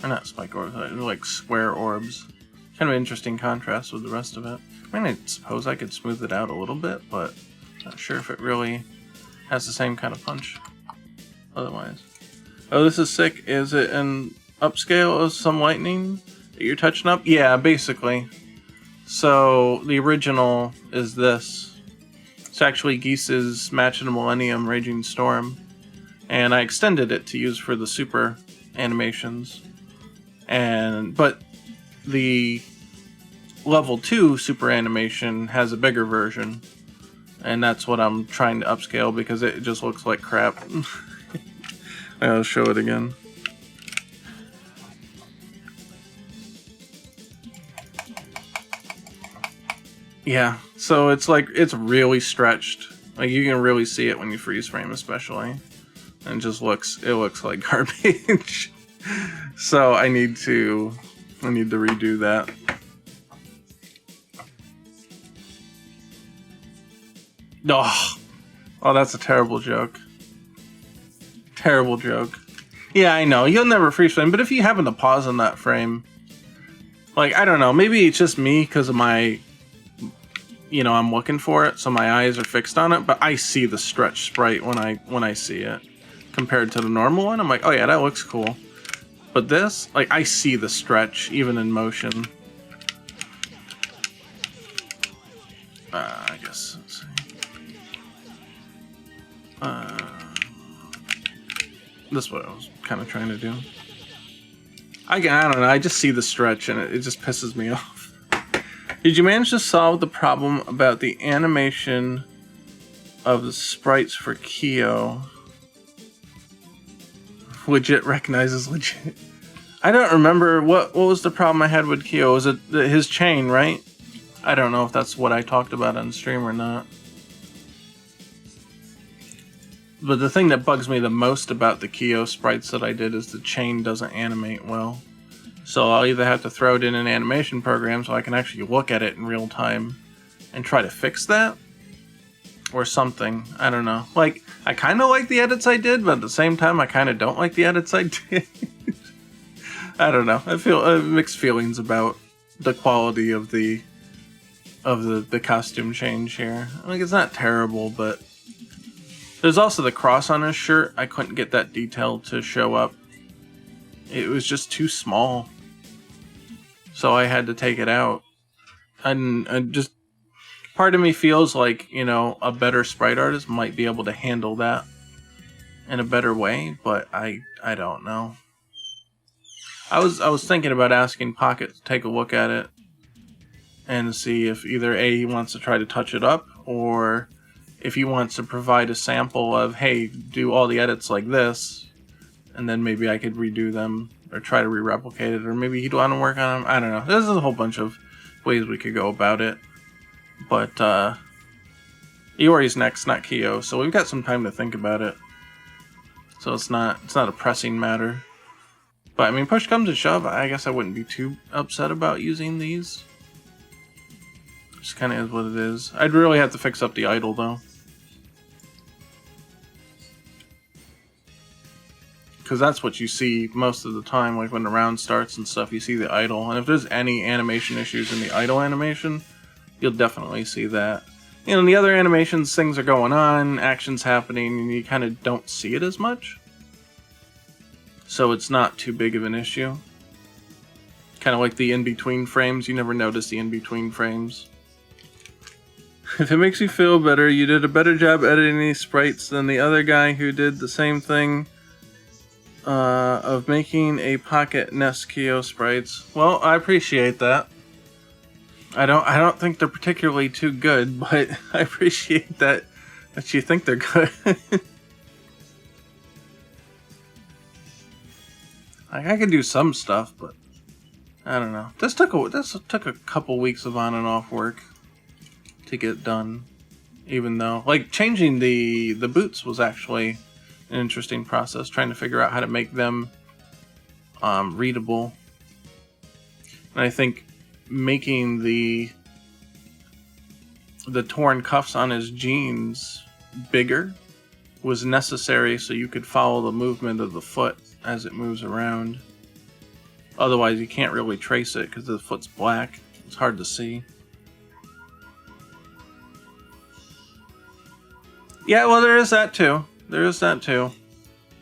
Or not spike orbs, they're like square orbs. Kind of an interesting contrast with the rest of it. I mean, I suppose I could smooth it out a little bit, but not sure if it really has the same kind of punch otherwise. Oh, this is sick. Is it an upscale of some lightning that you're touching up? Yeah, basically. So the original is this. It's actually Geese's Match in a Millennium Raging Storm, and I extended it to use for the super animations. But the level 2 super animation has a bigger version, and that's what I'm trying to upscale because it just looks like crap. I'll show it again. Yeah, so it's like, it's really stretched. Like you can really see it when you freeze frame especially. And it just looks, it looks like garbage. So I need to redo that. Oh, that's a terrible joke. Terrible joke. Yeah, I know, you'll never freeze frame, but if you happen to pause on that frame, like, I don't know, maybe it's just me because of my, you know, I'm looking for it, so my eyes are fixed on it, but I see the stretch sprite when I see it. Compared to the normal one, I'm like, oh yeah, that looks cool. But this, like, I see the stretch, even in motion. I guess, let's see. This is what I was kind of trying to do. I don't know. I just see the stretch and it just pisses me off. Did you manage to solve the problem about the animation of the sprites for Kyo? Legit recognizes legit. I don't remember what was the problem I had with Kyo. Was it his chain, right? I don't know if that's what I talked about on stream or not. But the thing that bugs me the most about the Kyo sprites that I did is the chain doesn't animate well. So I'll either have to throw it in an animation program so I can actually look at it in real time and try to fix that, or something. I don't know. Like, I kind of like the edits I did, but at the same time I kind of don't like the edits I did. I don't know. I feel mixed feelings about the quality of the costume change here. Like, it's not terrible, but there's also the cross on his shirt. I couldn't get that detail to show up. It was just too small. So I had to take it out. And just part of me feels like, you know, a better sprite artist might be able to handle that in a better way, but I don't know. I was thinking about asking Pocket to take a look at it and see if either A, he wants to try to touch it up, or if he wants to provide a sample of, hey, do all the edits like this, and then maybe I could redo them or try to re-replicate it, or maybe he'd want to work on them. I don't know. There's a whole bunch of ways we could go about it. But Iori's next, not Kyo, so we've got some time to think about it. So it's not a pressing matter. But I mean, push comes to shove, I guess I wouldn't be too upset about using these. Just kind of is what it is. I'd really have to fix up the idle though. Because that's what you see most of the time, like when the round starts and stuff, you see the idle. And if there's any animation issues in the idle animation, you'll definitely see that. You know, in the other animations, things are going on, action's happening, and you kind of don't see it as much. So it's not too big of an issue. Kind of like the in-between frames, you never notice the in-between frames. If it makes you feel better, you did a better job editing these sprites than the other guy who did the same thing of making a Pocket NES Kyo sprites. Well, I appreciate that. I don't think they're particularly too good, but I appreciate that you think they're good. Like, I could do some stuff, but I don't know. This took a couple weeks of on and off work to get done. Even though, like, changing the boots was actually an interesting process, trying to figure out how to make them readable. And I think making the torn cuffs on his jeans bigger was necessary so you could follow the movement of the foot as it moves around. Otherwise you can't really trace it because the foot's black. It's hard to see. Yeah, well, there is that too.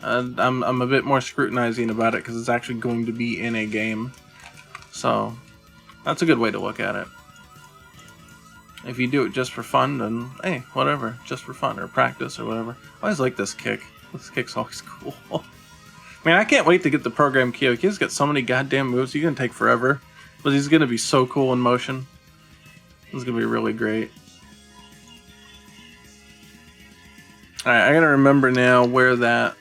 I'm a bit more scrutinizing about it because it's actually going to be in a game. So that's a good way to look at it. If you do it just for fun, then hey, whatever, just for fun or practice or whatever. I always like this kick. This kick's always cool. Man, I can't wait to get the program Kyo. He's got so many goddamn moves. He's gonna take forever, but he's gonna be so cool in motion. This is gonna be really great. All right, I gotta remember now where that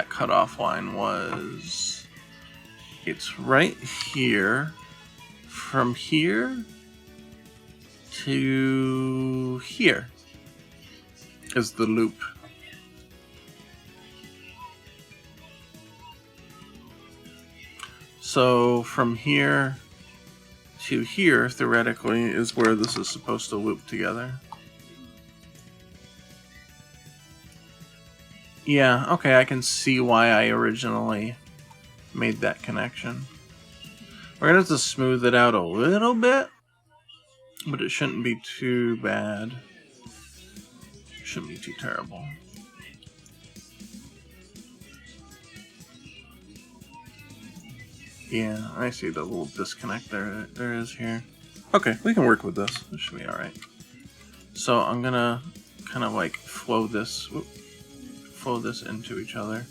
cutoff line was. It's right here. From here to here is the loop. So from here to here, theoretically, is where this is supposed to loop together. Yeah, okay, I can see why I originally made that connection. We're gonna have to smooth it out a little bit, but it shouldn't be too bad. It shouldn't be too terrible. Yeah, I see the little disconnect there is here. Okay, we can work with this. This should be alright. So I'm gonna kind of like flow this into each other.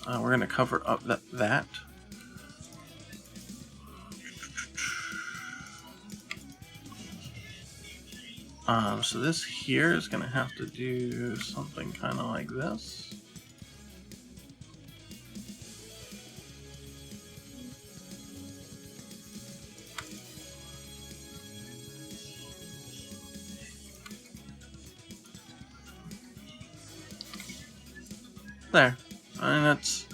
We're gonna cover up that. So this here is going to have to do something kind of like this. There. And that's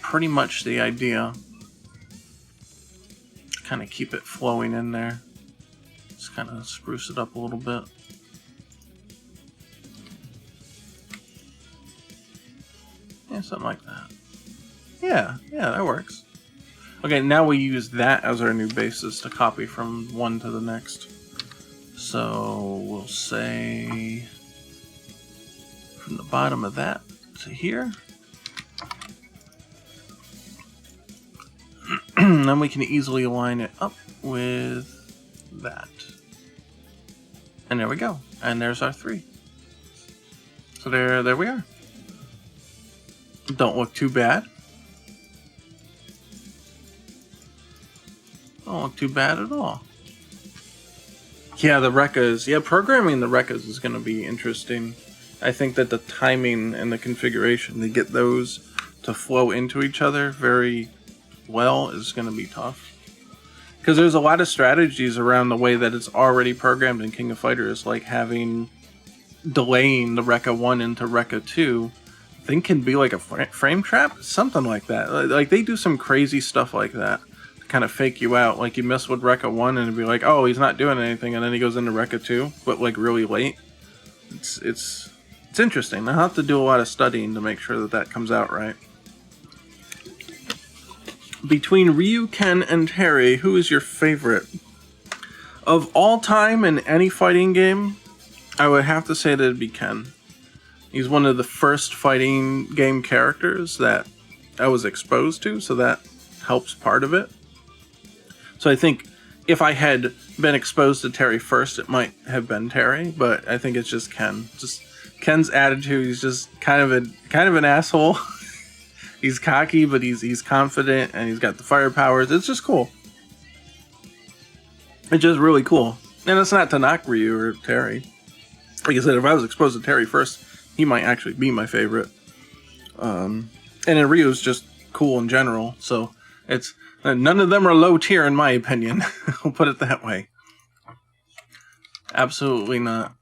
pretty much the idea. Kind of keep it flowing in there. Just kind of spruce it up a little bit. Yeah, something like that. Yeah, that works. Okay, now we use that as our new basis to copy from one to the next. So we'll say from the bottom of that to here. Then we can easily line it up with that. And there we go. And there's our 3. So there we are. Don't look too bad. Don't look too bad at all. Yeah, the Rekkas. Yeah, programming the Rekkas is going to be interesting. I think that the timing and the configuration to get those to flow into each other very well is going to be tough. Because there's a lot of strategies around the way that it's already programmed in King of Fighters, like delaying the Rekka 1 into Rekka 2. I think can be like a frame trap, something like that. Like they do some crazy stuff like that to kind of fake you out. Like you mess with Rekka 1 and it'd be like, oh, he's not doing anything, and then he goes into Rekka 2, but like really late. It's interesting. I'll have to do a lot of studying to make sure that that comes out right. Between Ryu, Ken, and Terry, who is your favorite? Of all time in any fighting game, I would have to say that it'd be Ken. He's one of the first fighting game characters that I was exposed to, so that helps part of it. So I think if I had been exposed to Terry first, it might have been Terry, but I think it's just Ken. Just Ken's attitude, he's just kind of an asshole. He's cocky, but he's confident, and he's got the fire powers. It's just cool. It's just really cool. And it's not to knock Ryu or Terry. Like I said, if I was exposed to Terry first, he might actually be my favorite. And then Ryu's just cool in general. So it's none of them are low tier in my opinion. I'll put it that way. Absolutely not.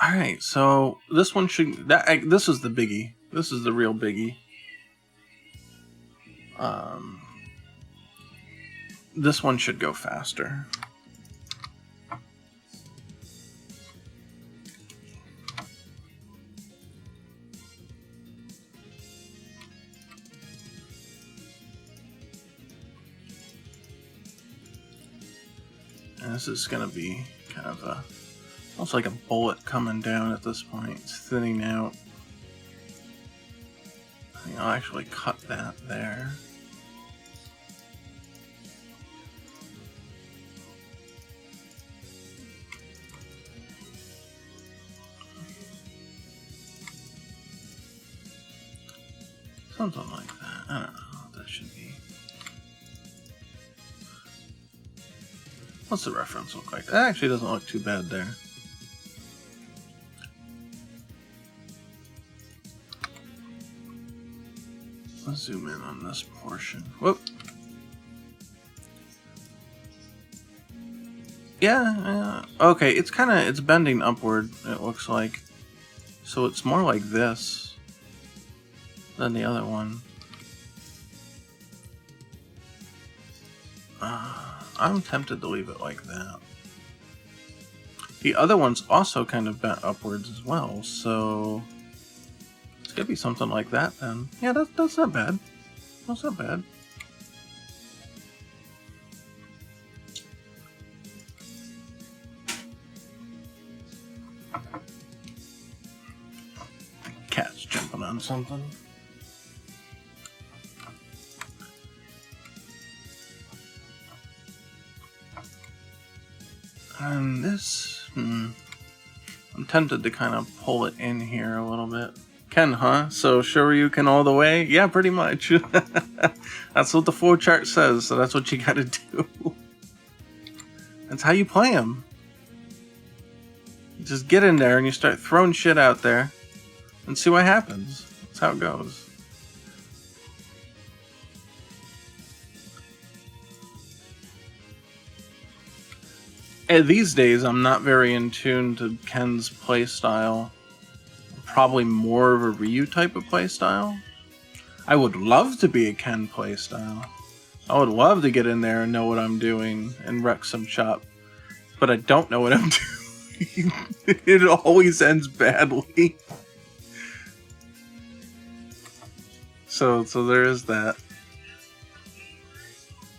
Alright, so this one should... this is the biggie. This is the real biggie. This one should go faster. And this is going to be kind of almost like a bullet coming down at this point. It's thinning out. I think I'll actually cut that there. Something like that. I don't know what that should be. What's the reference look like? That actually doesn't look too bad there. Let's zoom in on this portion. Whoop. Yeah. Okay, it's bending upward, it looks like. So it's more like this than the other one. I'm tempted to leave it like that. The other one's also kind of bent upwards as well, so it's gonna be something like that then. Yeah, that's not bad. That's not bad. Cat's jumping on something. And this, I'm tempted to kind of pull it in here a little bit. Ken, huh? So Shoryuken all the way? Yeah, pretty much. That's what the flowchart says, so that's what you gotta do. That's how you play them. You just get in there and you start throwing shit out there and see what happens. That's how it goes. And these days, I'm not very in tune to Ken's playstyle. Probably more of a Ryu type of playstyle. I would love to be a Ken playstyle. I would love to get in there and know what I'm doing and wreck some shop. But I don't know what I'm doing. It always ends badly. So there is that.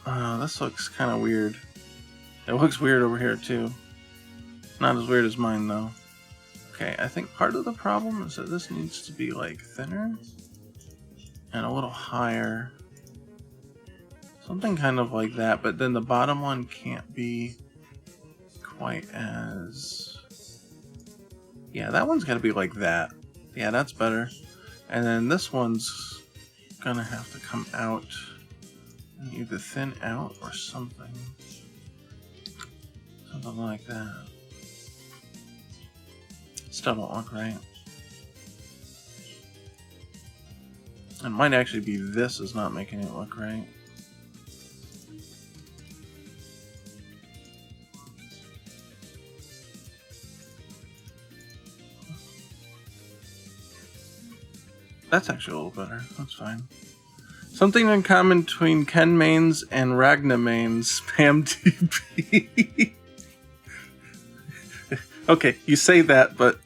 This looks kind of weird. It looks weird over here too. Not as weird as mine though. Okay, I think part of the problem is that this needs to be like thinner and a little higher. Something kind of like that, but then the bottom one can't be quite as... Yeah, that one's gotta be like that. Yeah, that's better. And then this one's gonna have to come out and either thin out or something. Something like that. Still don't look right. It might actually be this is not making it look right. That's actually a little better. That's fine. Something in common between Ken mains and Ragna mains. Spam TP. Okay, you say that, but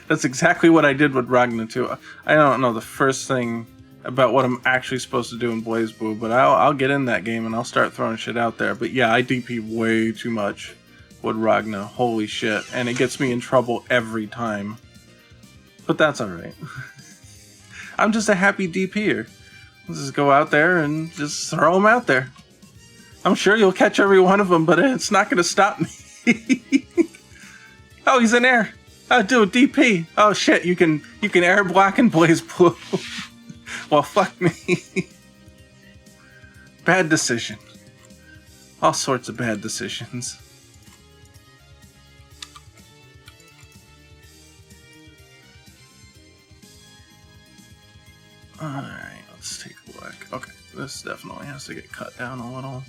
that's exactly what I did with Ragna too. I don't know the first thing about what I'm actually supposed to do in BlazBlue, but I'll get in that game and I'll start throwing shit out there. But yeah, I DP way too much with Ragna. Holy shit. And it gets me in trouble every time. But that's alright. I'm just a happy DPer. Let's just go out there and just throw them out there. I'm sure you'll catch every one of them, but it's not going to stop me. Oh, he's in air. Oh, dude, DP. Oh shit, you can air block and BlazBlue. Well, fuck me. Bad decision. All sorts of bad decisions. Alright, let's take a look. Okay, this definitely has to get cut down a little.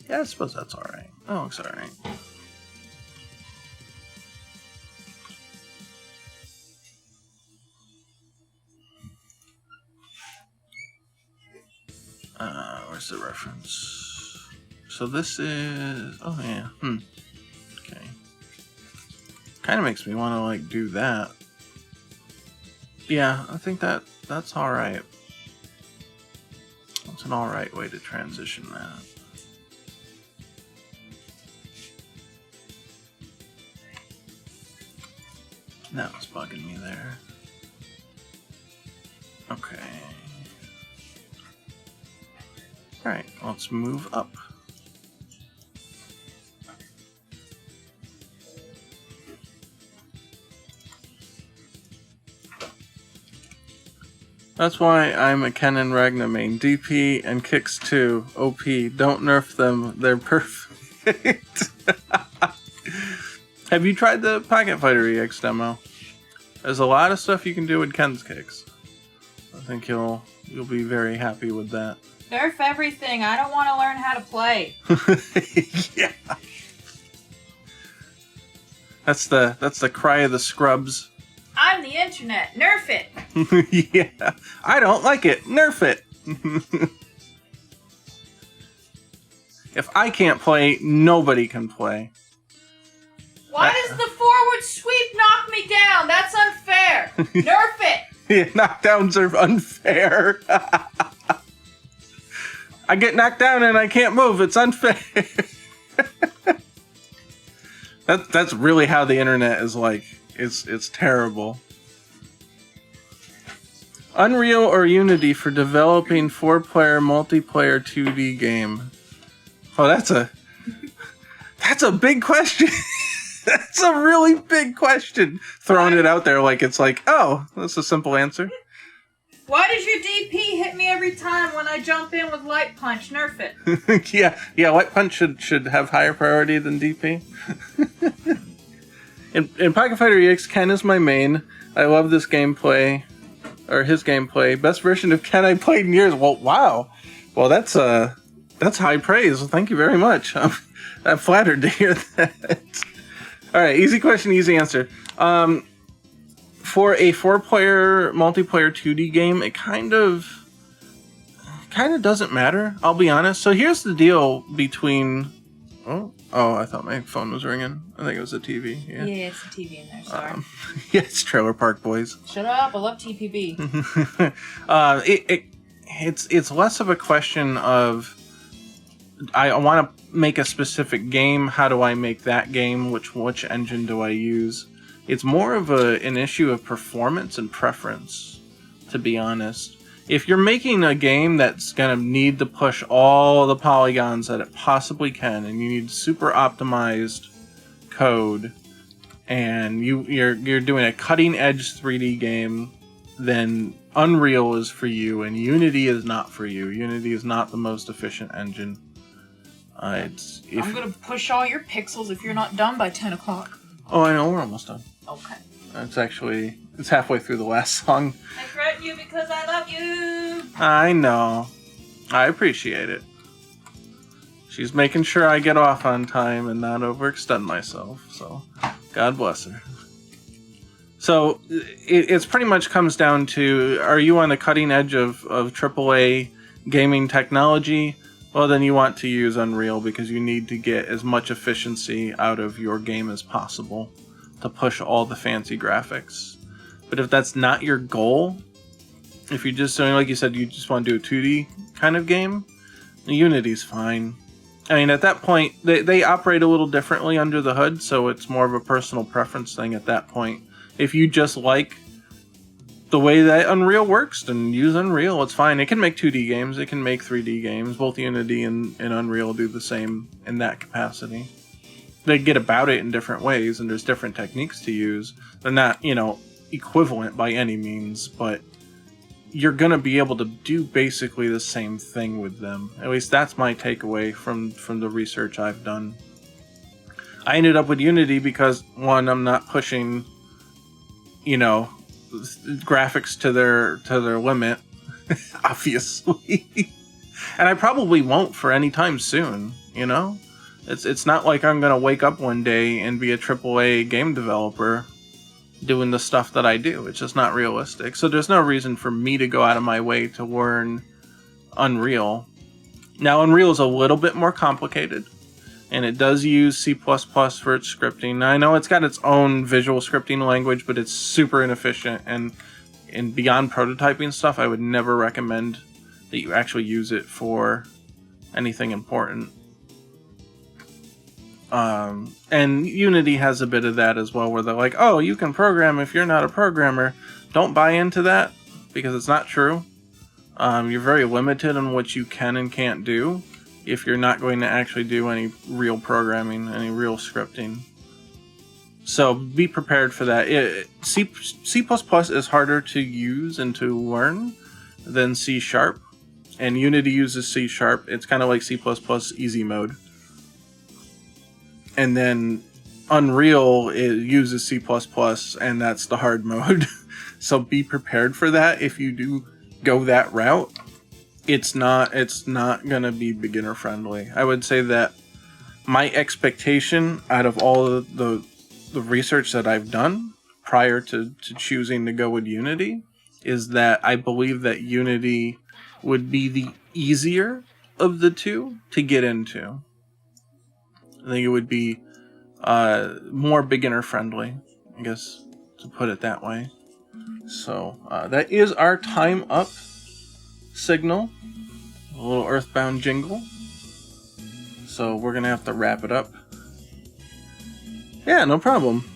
Yeah, I suppose that's alright. That looks alright. Where's the reference? So this is... Oh, yeah. Okay. Kind of makes me want to, like, do that. Yeah, I think that's alright. That's an alright way to transition that. That was bugging me there. Okay. Alright, let's move up. That's why I'm a Ken and Ragna main. DP and kicks too. OP. Don't nerf them. They're perfect. Have you tried the Pocket Fighter EX demo? There's a lot of stuff you can do with Ken's kicks. I think you'll be very happy with that. Nerf everything. I don't want to learn how to play. Yeah. That's the cry of the scrubs. I'm the internet. Nerf it. Yeah. I don't like it. Nerf it. If I can't play, nobody can play. Why does the forward sweep knock me down? That's unfair. Nerf it. Yeah, knockdowns are unfair. I get knocked down and I can't move. It's unfair. That's really how the internet is like. It's terrible. Unreal or Unity for developing 4-player multiplayer 2D game? Oh, that's a big question. That's a really big question. Throwing it out there like it's like, oh, that's a simple answer. Why does your DP hit me every time when I jump in with Light Punch? Nerf it. yeah, Light Punch should have higher priority than DP. in Pocket Fighter EX, Ken is my main. I love this gameplay, or his gameplay. Best version of Ken I played in years. Well, wow. Well, that's high praise. Thank you very much. I'm flattered to hear that. All right, easy question, easy answer. For a 4-player multiplayer 2D game, it kind of doesn't matter. I'll be honest. So here's the deal between. Oh, I thought my phone was ringing. I think it was a TV. Yeah, it's a TV in there. Sorry. Yeah, it's Trailer Park Boys. Shut up! I love TPB. It's less of a question of I want to make a specific game. How do I make that game? Which engine do I use? It's more of an issue of performance and preference, to be honest. If you're making a game that's going to need to push all the polygons that it possibly can, and you need super optimized code, and you're doing a cutting-edge 3D game, then Unreal is for you, and Unity is not for you. Unity is not the most efficient engine. I'm going to push all your pixels if you're not done by 10 o'clock. Oh, I know, we're almost done. Okay. It's halfway through the last song. I threaten you because I love you. I know. I appreciate it. She's making sure I get off on time and not overextend myself, so God bless her. So it's pretty much comes down to, are you on the cutting edge of AAA gaming technology? Well, then you want to use Unreal because you need to get as much efficiency out of your game as possible to push all the fancy graphics. But if that's not your goal, if you're just doing, like you said, you just want to do a 2D kind of game, Unity's fine. I mean, at that point, they operate a little differently under the hood, so it's more of a personal preference thing at that point. If you just like the way that Unreal works, then use Unreal. It's fine. It can make 2D games. It can make 3D games. Both Unity and Unreal do the same in that capacity. They get about it in different ways, and there's different techniques to use. They're not, equivalent by any means, but you're going to be able to do basically the same thing with them. At least that's my takeaway from the research I've done. I ended up with Unity because, one, I'm not pushing, graphics to their limit, obviously. And I probably won't for any time soon, It's not like I'm gonna wake up one day and be a AAA game developer doing the stuff that I do. It's just not realistic. So there's no reason for me to go out of my way to learn Unreal. Now, Unreal is a little bit more complicated, and it does use C++ for its scripting. Now, I know it's got its own visual scripting language, but it's super inefficient, and beyond prototyping stuff, I would never recommend that you actually use it for anything important. And Unity has a bit of that as well, where they're like, oh, you can program if you're not a programmer. Don't buy into that, because it's not true. You're very limited on what you can and can't do if you're not going to actually do any real programming, any real scripting. So be prepared for that. C++ is harder to use and to learn than C#, and Unity uses C#. It's kind of like C++ easy mode. And then Unreal uses C++, and that's the hard mode. So be prepared for that. If you do go that route, it's not going to be beginner friendly. I would say that my expectation out of all of the research that I've done prior to choosing to go with Unity is that I believe that Unity would be the easier of the two to get into. I think it would be more beginner friendly, I guess, to put it that way. So that is our time up signal, a little Earthbound jingle. So we're gonna have to wrap it up. Yeah, no problem.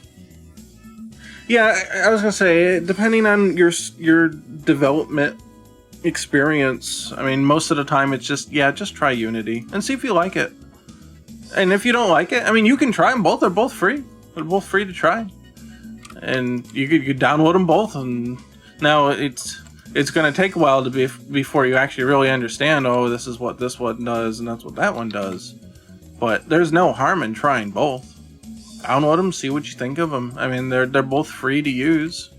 Yeah, I was gonna say, depending on your development experience, I mean, most of the time it's just try Unity and see if you like it. And if you don't like it, I mean, you can try them both. They're both free. They're both free to try. And you could download them both. And now it's going to take a while before you actually really understand, oh, this is what this one does and that's what that one does. But there's no harm in trying both. Download them, see what you think of them. I mean, they're both free to use.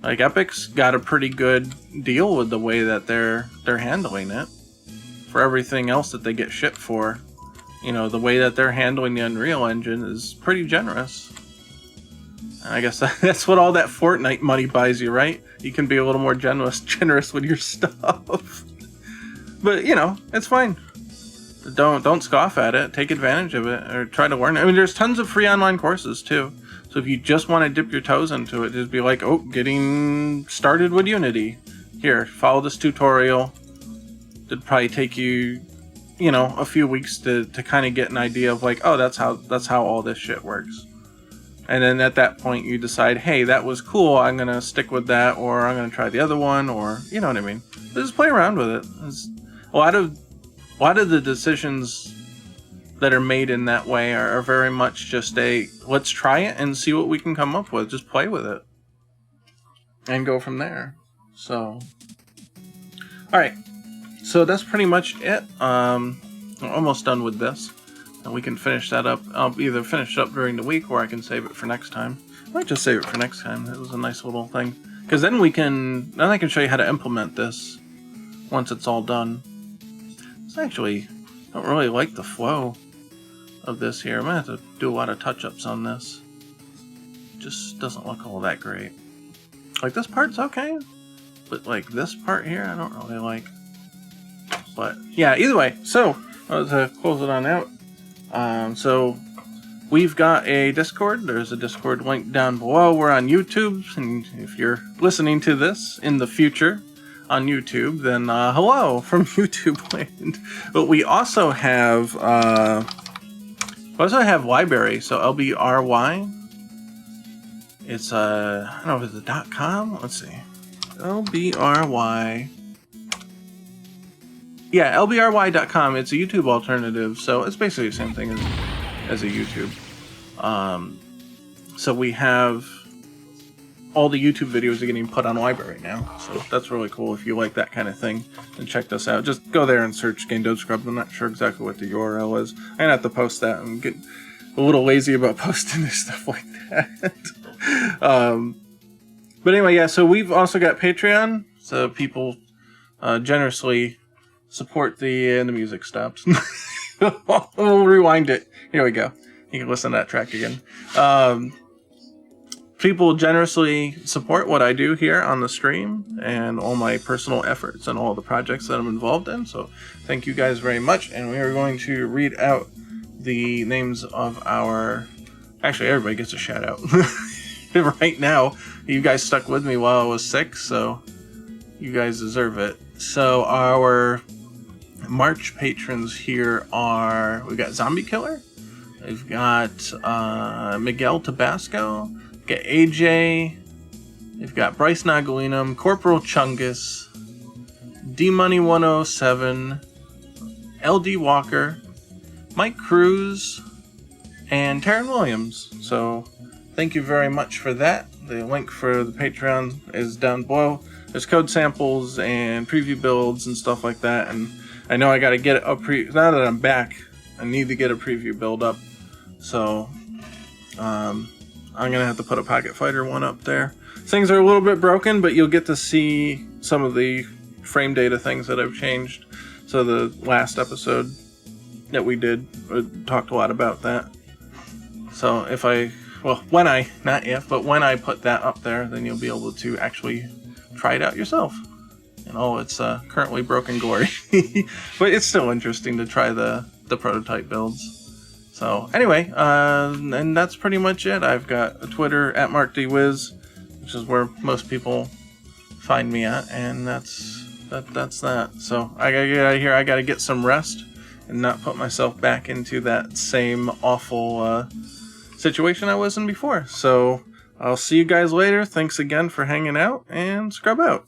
Like, Epic's got a pretty good deal with the way that they're handling it. For everything else that they get shit for, you know, the way that they're handling the Unreal Engine is pretty generous. And I guess that's what all that Fortnite money buys you, right? You can be a little more generous with your stuff. But, you know, it's fine. Don't scoff at it. Take advantage of it, or try to learn it. I mean, there's tons of free online courses too. So if you just want to dip your toes into it, just be like, oh, getting started with Unity. Here, follow this tutorial. It'd probably take you, you know, a few weeks to kind of get an idea of like, oh, that's how all this shit works. And then at that point, you decide, hey, that was cool. I'm gonna stick with that, or I'm gonna try the other one, or you know what I mean. Just play around with it. It's, a lot of the decisions that are made in that way are very much just let's try it and see what we can come up with. Just play with it and go from there. So, all right. So that's pretty much it. I'm almost done with this. And we can finish that up. I'll either finish it up during the week, or I can save it for next time. I might just save it for next time. It was a nice little thing. Because then I can show you how to implement this once it's all done. I actually don't really like the flow of this here. I'm going to have to do a lot of touch-ups on this. It just doesn't look all that great. Like, this part's okay, but like this part here, I don't really like. But yeah, either way, so to close it on out. So we've got a Discord. There's a Discord link down below. We're on YouTube, and if you're listening to this in the future on YouTube, then hello from YouTube land. But we also have LBRY, so LBRY. It's I don't know if it's a .com. Let's see, LBRY. Yeah, LBRY.com. It's a YouTube alternative, so it's basically the same thing as a YouTube. So we have all the YouTube videos are getting put on LBRY now, so that's really cool. If you like that kind of thing, then check this out. Just go there and search GameDevScrubs. I'm not sure exactly what the URL is. I'm gonna have to post that. I'm getting a little lazy about posting stuff like that. But anyway, yeah. So we've also got Patreon, so people generously support the music stops. We'll rewind it. Here we go. You can listen to that track again. People generously support what I do here on the stream and all my personal efforts and all the projects that I'm involved in. So thank you guys very much. And we are going to read out the names of our... Actually, everybody gets a shout out. Right now, you guys stuck with me while I was sick, so you guys deserve it. So our March patrons here are... We've got Zombie Killer. We've got Miguel Tabasco. We've got AJ, we've got Bryce Nagalinum, Corporal Chungus, D-Money107, LD Walker, Mike Cruz, and Taryn Williams. So thank you very much for that. The link for the Patreon is down below. There's code samples and preview builds and stuff like that. And I know I got to get a now that I'm back, I need to get a preview build up. So I'm going to have to put a Pocket Fighter one up there. Things are a little bit broken, but you'll get to see some of the frame data things that I've changed. So the last episode that we did talked a lot about that. So when I put that up there, then you'll be able to actually try it out yourself. And it's currently broken glory. But it's still interesting to try the prototype builds. So anyway, and that's pretty much it. I've got a Twitter at MarkDWiz, which is where most people find me at, and that's that. So I gotta get out of here. I gotta get some rest and not put myself back into that same awful situation I was in before. So I'll see you guys later. Thanks again for hanging out, and scrub out.